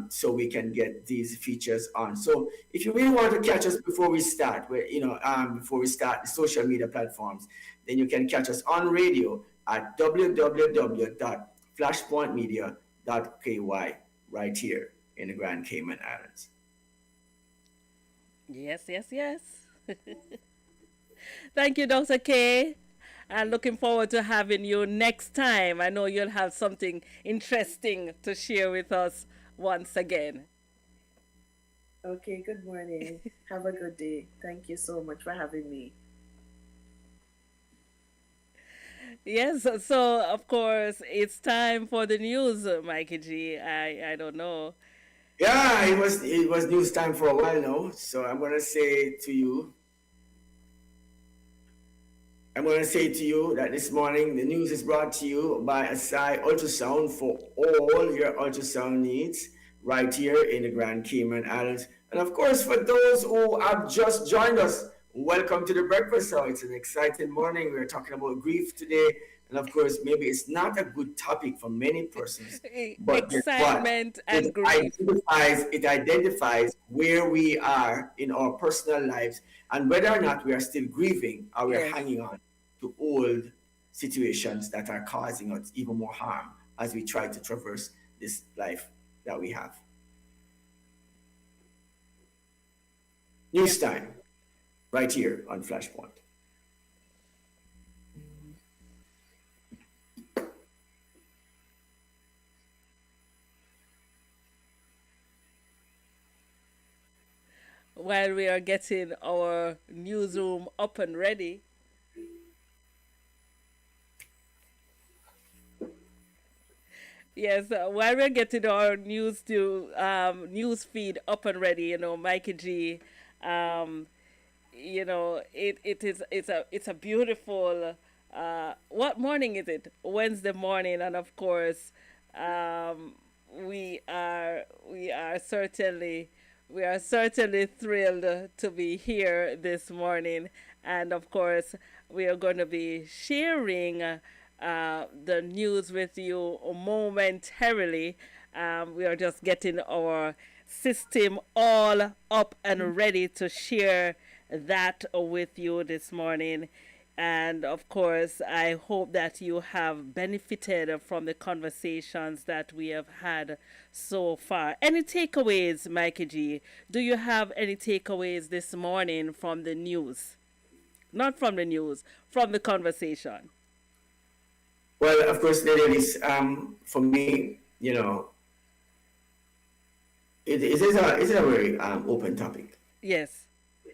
so we can get these features on. So if you really want to catch us before we start, before we start the social media platforms, then you can catch us on radio at www.flashpointmedia.ky right here in the Grand Cayman Islands. Yes, yes, yes. Thank you, Dr. K. And looking forward to having you next time. I know you'll have something interesting to share with us once again. Okay, good morning. Have a good day. Thank you so much for having me. Yes, so of course it's time for the news, Mikey G. I don't know. Yeah, it was news time for a while now. So I'm going to say to you that this morning the news is brought to you by Asai Ultrasound for all your ultrasound needs right here in the Grand Cayman Islands. And of course, for those who have just joined us, Welcome to the breakfast show. It's an exciting morning. We're talking about grief today. And of course, maybe it's not a good topic for many persons, but guess what? Excitement It and grief. identifies where we are in our personal lives and whether or not we are still grieving or we're Yes. hanging on to old situations that are causing us even more harm as we try to traverse this life that we have. Yep. News time, right here on Flashpoint. While we are getting our newsroom up and ready, yes, while we're getting our news feed up and ready, Mikey G, um, it's a beautiful what morning is it? Wednesday morning, and of course, um, we are we are certainly we are certainly thrilled to be here this morning, and of course, we are going to be sharing the news with you momentarily. We are just getting our system all up and ready to share that with you this morning. And of course, I hope that you have benefited from the conversations that we have had so far. Any takeaways, Mikey G? Do you have any takeaways this morning from the news? Not from the news, from the conversation. Well, of course, ladies, for me, it is a very open topic, Yes,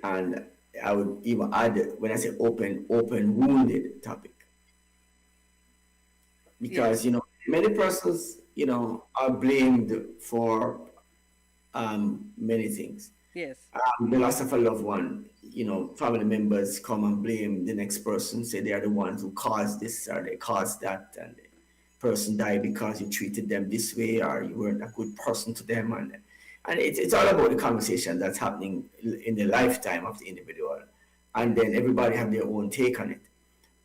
and I would even add when I say open wounded topic, yes, because many persons are blamed for many things. yes, The loss of a loved one, family members come and blame the next person, say they are the ones who caused this or they caused that, and the person died because you treated them this way or you weren't a good person to them, and it's all about the conversation that's happening in the lifetime of the individual, and yes, then everybody have their own take on it.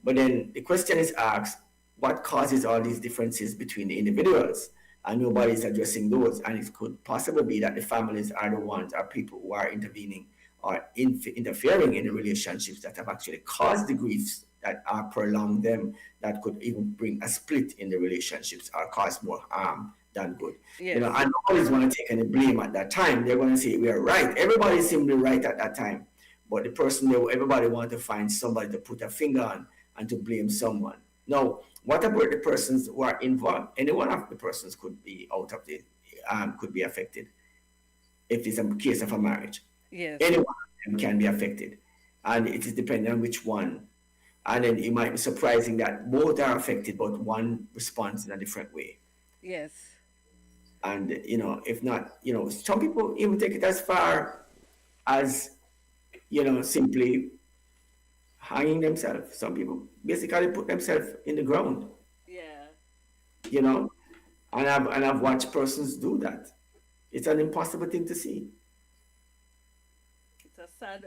But then the question is asked, what causes all these differences between the individuals? And nobody's addressing those. And it could possibly be that the families are the ones, are people who are intervening or interfering in the relationships that have actually caused the griefs that are prolonged them, that could even bring a split in the relationships or cause more harm than good. yes, And nobody's going to take any blame at that time. They're going to say, we are right. Everybody seems to be right at that time. But the person, everybody want to find somebody to put a finger on and to blame someone. Now, what about the persons who are involved? Any one of the persons could be out of the could be affected if it's a case of a marriage. yes, Any one of them can be affected, and it is depending on which one. And then it might be surprising that both are affected, but one responds in a different way. yes, And if not, some people even take it as far as simply hanging themselves. Some people basically put themselves in the ground, yeah. you know, and I've watched persons do that. It's an impossible thing to see.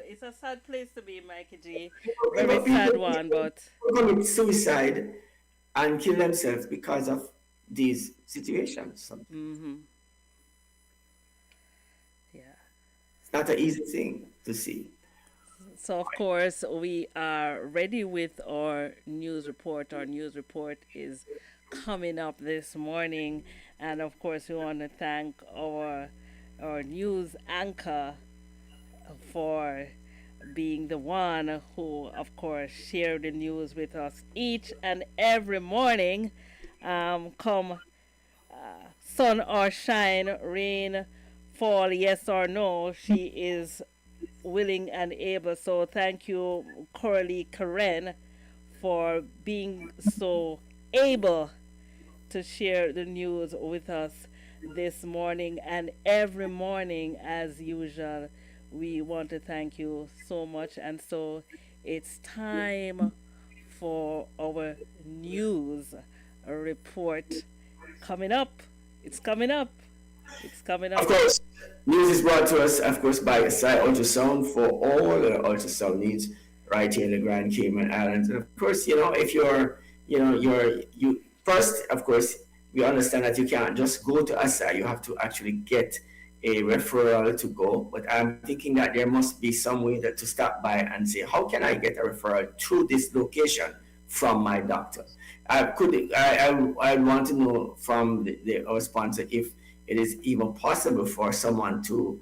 It's a sad place to be, Mikey G. Very People, people, sad one, but people commit suicide and kill themselves because of these situations. mm-hmm. Yeah. It's not an easy thing to see. So of course we are ready with our news report. Our news report is coming up this morning, and of course we want to thank our news anchor for being the one who, of course, share the news with us each and every morning. Come sun or shine, rain, fall, yes or no, she is willing and able. So thank you, Coralie Karen, for being so able to share the news with us this morning and every morning as usual. We want to thank you so much. And so it's time for our news report coming up. It's coming up. It's coming Of up. course, news is brought to us, of course, by Sci Ultrasound for all the ultrasound needs right here in the Grand Cayman Islands. And of course, if you first, of course, we understand that you can't just go to ASI. You have to actually get a referral to go. But I'm thinking that there must be some way that to stop by and say, how can I get a referral to this location from my doctor? I want to know from our sponsor if it is even possible for someone to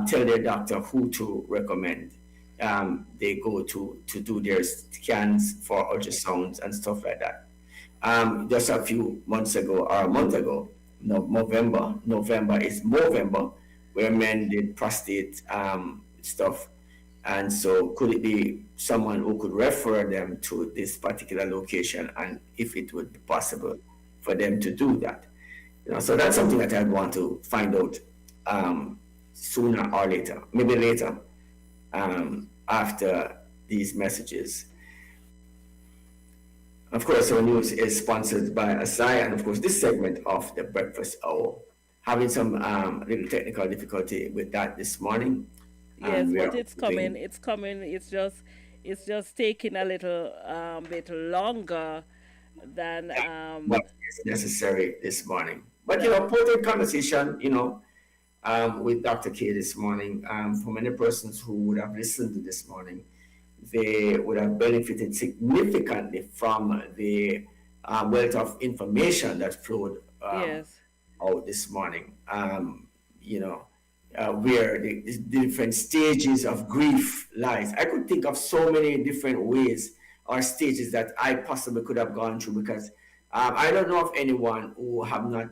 tell their doctor who to recommend they go to do their scans for ultrasounds and stuff like that. Just a few months ago or a month ago, no, November is Movember, where men did prostate stuff. And so, could it be someone who could refer them to this particular location, and if it would be possible for them to do that? So that's something that I'd want to find out sooner or later, maybe later, after these messages. Of course, our news is sponsored by Asai, and of course, this segment of the Breakfast Hour. Having some little technical difficulty with that this morning, Yes, and we but are it's hoping. coming. It's coming. It's just taking a little bit longer than What is necessary this morning. But that. important conversation, with Dr. K this morning. For many persons who would have listened to this morning, they would have benefited significantly from the wealth of information that flowed Yes. out this morning. You know, where the different stages of grief lies. I could think of so many different ways or stages that I possibly could have gone through because I don't know of anyone who have not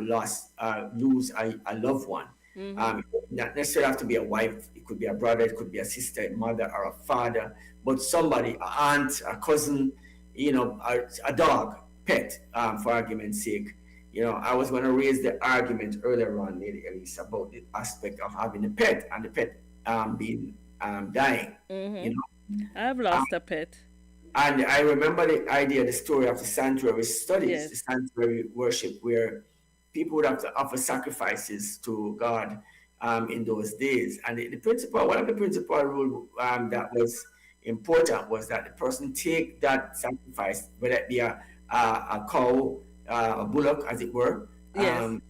lost lose a loved one. Mhm. Not necessarily have to be a wife. It could be a brother. It could be a sister, a mother, or a father. But somebody, an aunt, a cousin, a dog, pet, for argument's sake. I was going to raise the argument earlier on, Lady Elise, about the aspect of having a pet and the pet being dying. You Mhm. know, I've uh, lost a pet. and I remember the idea, the story of the sanctuary studies, Yes. the sanctuary worship, where people would have to offer sacrifices to God in those days. And the principle, one of the principal rule that was important was that the person take that sacrifice, whether it be a cow, a bullock, as it were, Yes.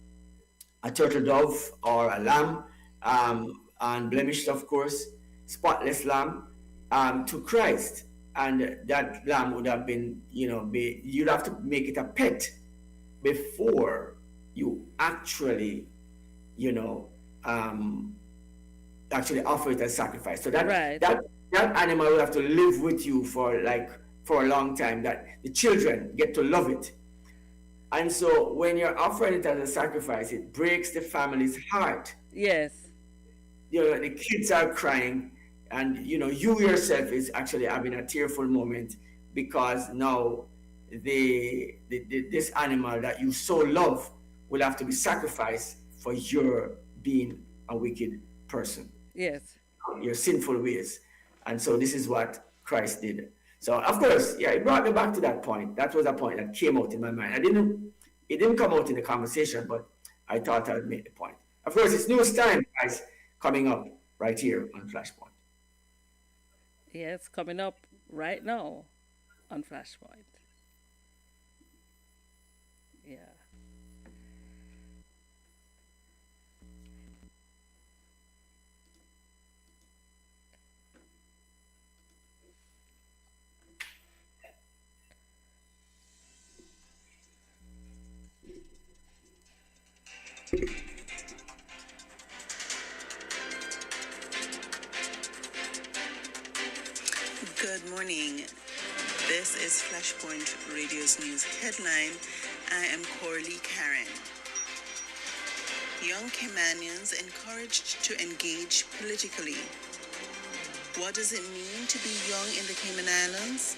a turtle dove or a lamb, unblemished, of course, spotless lamb, to Christ. And that lamb would have been, you'd have to make it a pet before you actually, you know, um, actually offer it as sacrifice. So Right. that animal will have to live with you for a long time. That the children get to love it, and so when you're offering it as a sacrifice, it breaks the family's heart. Yes. The kids are crying, and you yourself is actually having a tearful moment because now this animal that you so love will have to be sacrificed for your being a wicked person, Yes. your sinful ways. And so this is what Christ did. So of course, yeah, it brought me back to that point. That was a point that came out in my mind. It didn't come out in the conversation, but I thought I'd make the point. Of course, it's news time, guys, coming up right here on Flashpoint. Yes. Coming up right now on Flashpoint. Yeah. Good morning. This is Flashpoint Radio's news headline. I am Corley Karen. Young Caymanians encouraged to engage politically. What does it mean to be young in the Cayman Islands?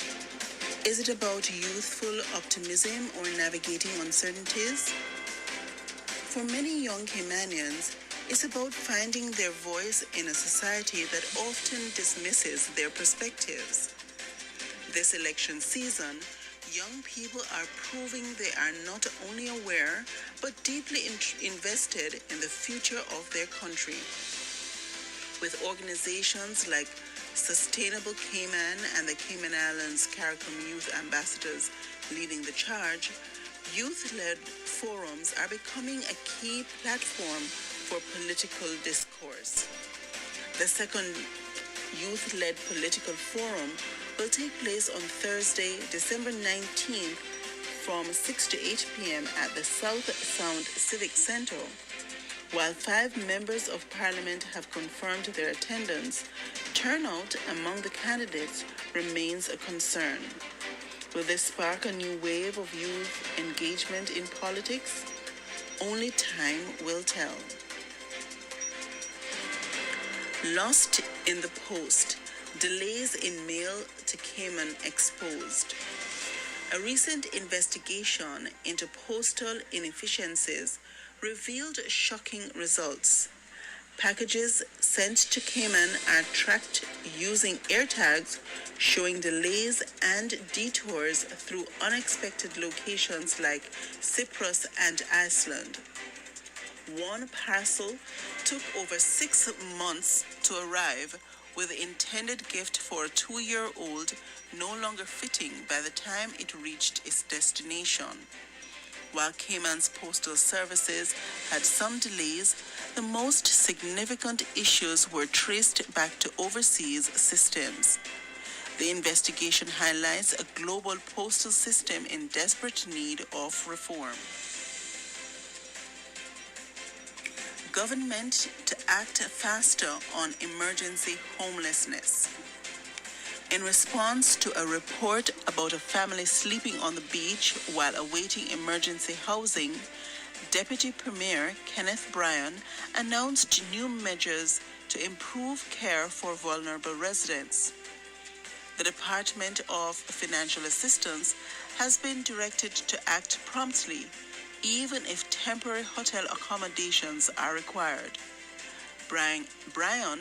Is it about youthful optimism or navigating uncertainties? For many young Caymanians, it's about finding their voice in a society that often dismisses their perspectives. This election season, young people are proving they are not only aware but deeply invested in the future of their country. With organizations like Sustainable Cayman and the Cayman Islands CARICOM Youth Ambassadors leading the charge, youth-led forums are becoming a key platform for political discourse. The second youth-led political forum will take place on Thursday, December 19th from 6 to 8 p.m. at the South Sound Civic Center. While 5 members of parliament have confirmed their attendance, turnout among the candidates remains a concern. Will this spark a new wave of youth engagement in politics? Only time will tell. Lost in the post, delays in mail to Cayman exposed. A recent investigation into postal inefficiencies revealed shocking results. Packages sent to Cayman are tracked using AirTags, showing delays and detours through unexpected locations like Cyprus and Iceland. One parcel took over 6 months to arrive, with the intended gift for a 2-year-old no longer fitting by the time it reached its destination. While Cayman's postal services had some delays, the most significant issues were traced back to overseas systems. The investigation highlights a global postal system in desperate need of reform. Government to act faster on emergency homelessness. In response to a report about a family sleeping on the beach while awaiting emergency housing, Deputy Premier Kenneth Bryan announced new measures to improve care for vulnerable residents. The Department of Financial Assistance has been directed to act promptly, even if temporary hotel accommodations are required. Bryan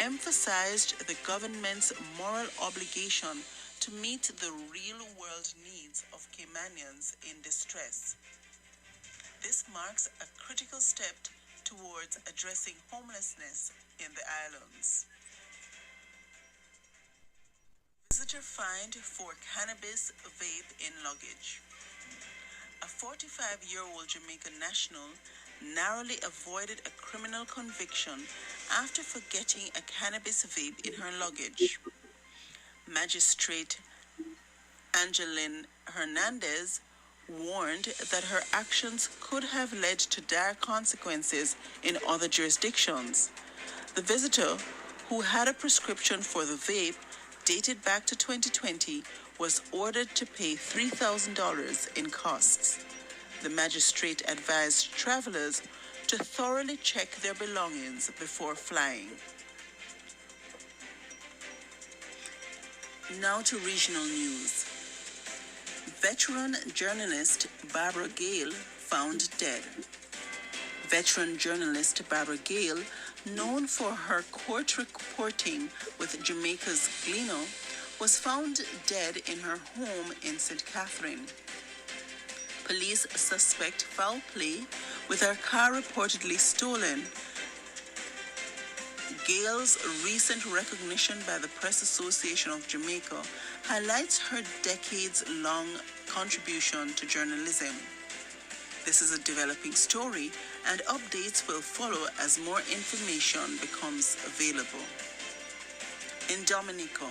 emphasized the government's moral obligation to meet the real-world needs of Caymanians in distress. This marks a critical step towards addressing homelessness in the islands. Visitor fined for cannabis vape in luggage. A 45-year-old Jamaican national narrowly avoided a criminal conviction after forgetting a cannabis vape in her luggage. Magistrate Angeline Hernandez warned that her actions could have led to dire consequences in other jurisdictions. The visitor, who had a prescription for the vape dated back to 2020, was ordered to pay $3,000 in costs. The magistrate advised travelers to thoroughly check their belongings before flying. Now to regional news. Veteran journalist Barbara Gale found dead. Veteran journalist Barbara Gale, known for her court reporting with Jamaica's Gleno, was found dead in her home in St. Catherine. Police suspect foul play, with her car reportedly stolen. Gale's recent recognition by the Press Association of Jamaica highlights her decades-long contribution to journalism. This is a developing story, and updates will follow as more information becomes available. In Dominica,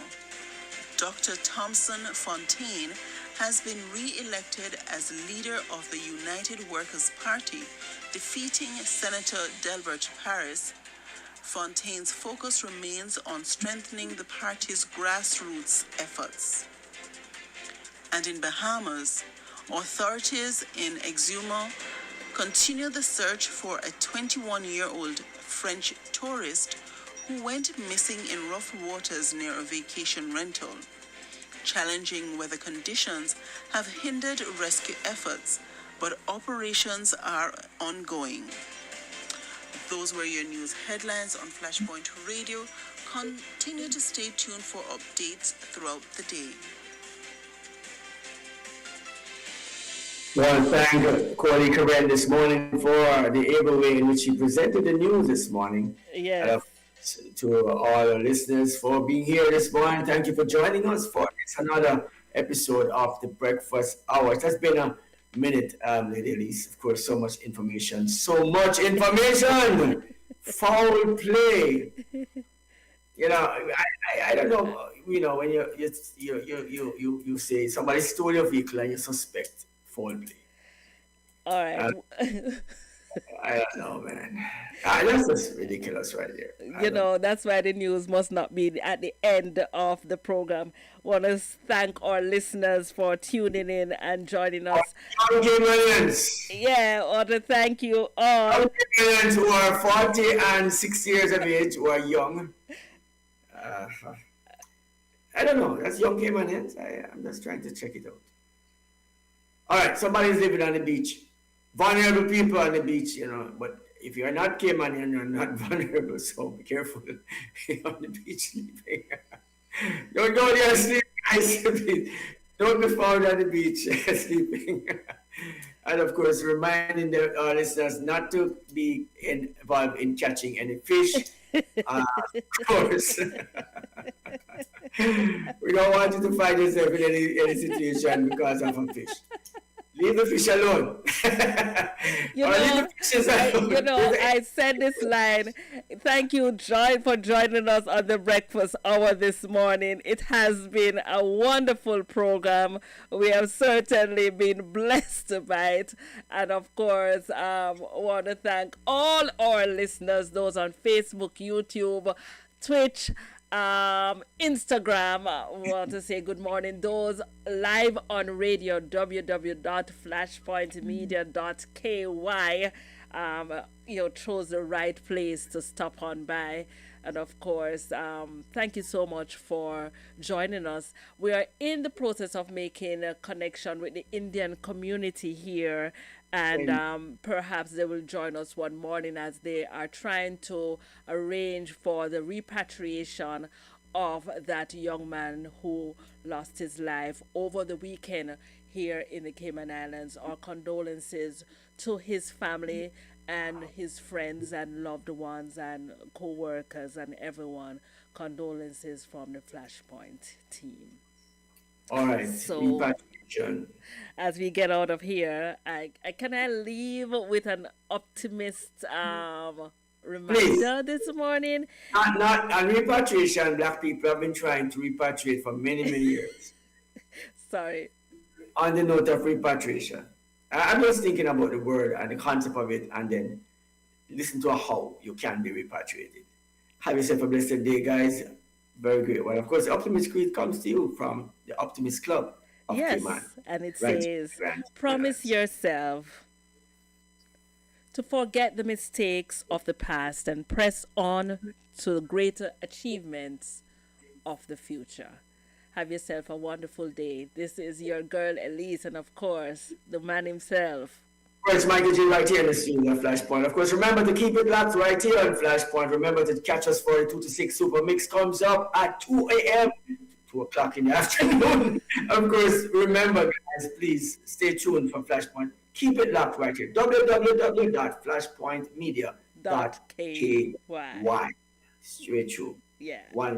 Dr. Thompson Fontaine has been re-elected as leader of the United Workers' Party, defeating Senator Delbert Paris. Fontaine's focus remains on strengthening the party's grassroots efforts. And in Bahamas, authorities in Exuma continue the search for a 21-year-old French tourist who went missing in rough waters near a vacation rental. Challenging weather conditions have hindered rescue efforts, but operations are ongoing. Those were your news headlines on Flashpoint Radio. Continue to stay tuned for updates throughout the day. Well, thank Corey Karen this morning for the able way in which he presented the news this morning. And Yes. to all our listeners for being here this morning. Thank you for joining us for this another episode of the Breakfast Hour. It has been a minute, Lady Elise. Of course, so much information. So much information! Foul play. I don't know. When you say somebody stole your vehicle and you suspect foul play. All right. Uh, I don't know, man. That's just ridiculous right there. I don't. That's why the news must not be at the end of the program. Want to thank our listeners for tuning in and joining us. Young Ghanaians, Yeah, want to thank you all. young Ghanaians who are 40 and 60 years of age, who are young. Uh, I don't know. That's young Ghanaians. I'm just trying to check it out. All right, somebody's living on the beach. Vulnerable people on the beach, but if you're not Cayman, you're not vulnerable, so be careful on the beach sleeping. Don't go there sleeping. I sleeping. Don't be found on the beach sleeping. And of course, reminding our listeners not to be involved in catching any fish. Of course, we don't want you to find yourself in any situation because of a fish. Leave the fish alone. You Or leave know, the fishes alone. I said this line. Thank you, Joy, for joining us on the Breakfast Hour this morning. It has been a wonderful program. We have certainly been blessed by it. And of course, want to thank all our listeners, those on Facebook, YouTube, Twitch, Instagram. Want to say good morning. Those live on radio, www.flashpointmedia.ky. Chose the right place to stop on by. And of course, thank you so much for joining us. We are in the process of making a connection with the Indian community here, and perhaps they will join us one morning as they are trying to arrange for the repatriation of that young man who lost his life over the weekend here in the Cayman Islands. Our condolences to his family and his friends and loved ones and co-workers and everyone. Condolences from the Flashpoint team. All right, So repatriation. as we get out of here, I can I leave with an optimist Please, reminder this morning. not on repatriation. Black people have been trying to repatriate for many, many years. Sorry. On the note of repatriation, I'm just thinking about the word and the concept of it, and then listen to how you can be repatriated. Have yourself a blessed day, guys. Very great. Well, of course, the Optimist Creed comes to you from the Optimist Club of Yes, Cayman. and it Right. says, Right. promise yourself to forget the mistakes of the past and press on to greater achievements of the future. Have yourself a wonderful day. This is your girl Elise, and of course, the man himself. Of course, Michael G right here in the studio at Flashpoint. Of course, remember to keep it locked right here on Flashpoint. Remember to catch us for the 2 to 6 Super Mix comes up at 2 a.m. 2 o'clock in the afternoon. Of course, remember, guys, please stay tuned for Flashpoint. Keep it locked right here. Dot www.flashpointmedia.ky. KY. Straight through. Yeah. One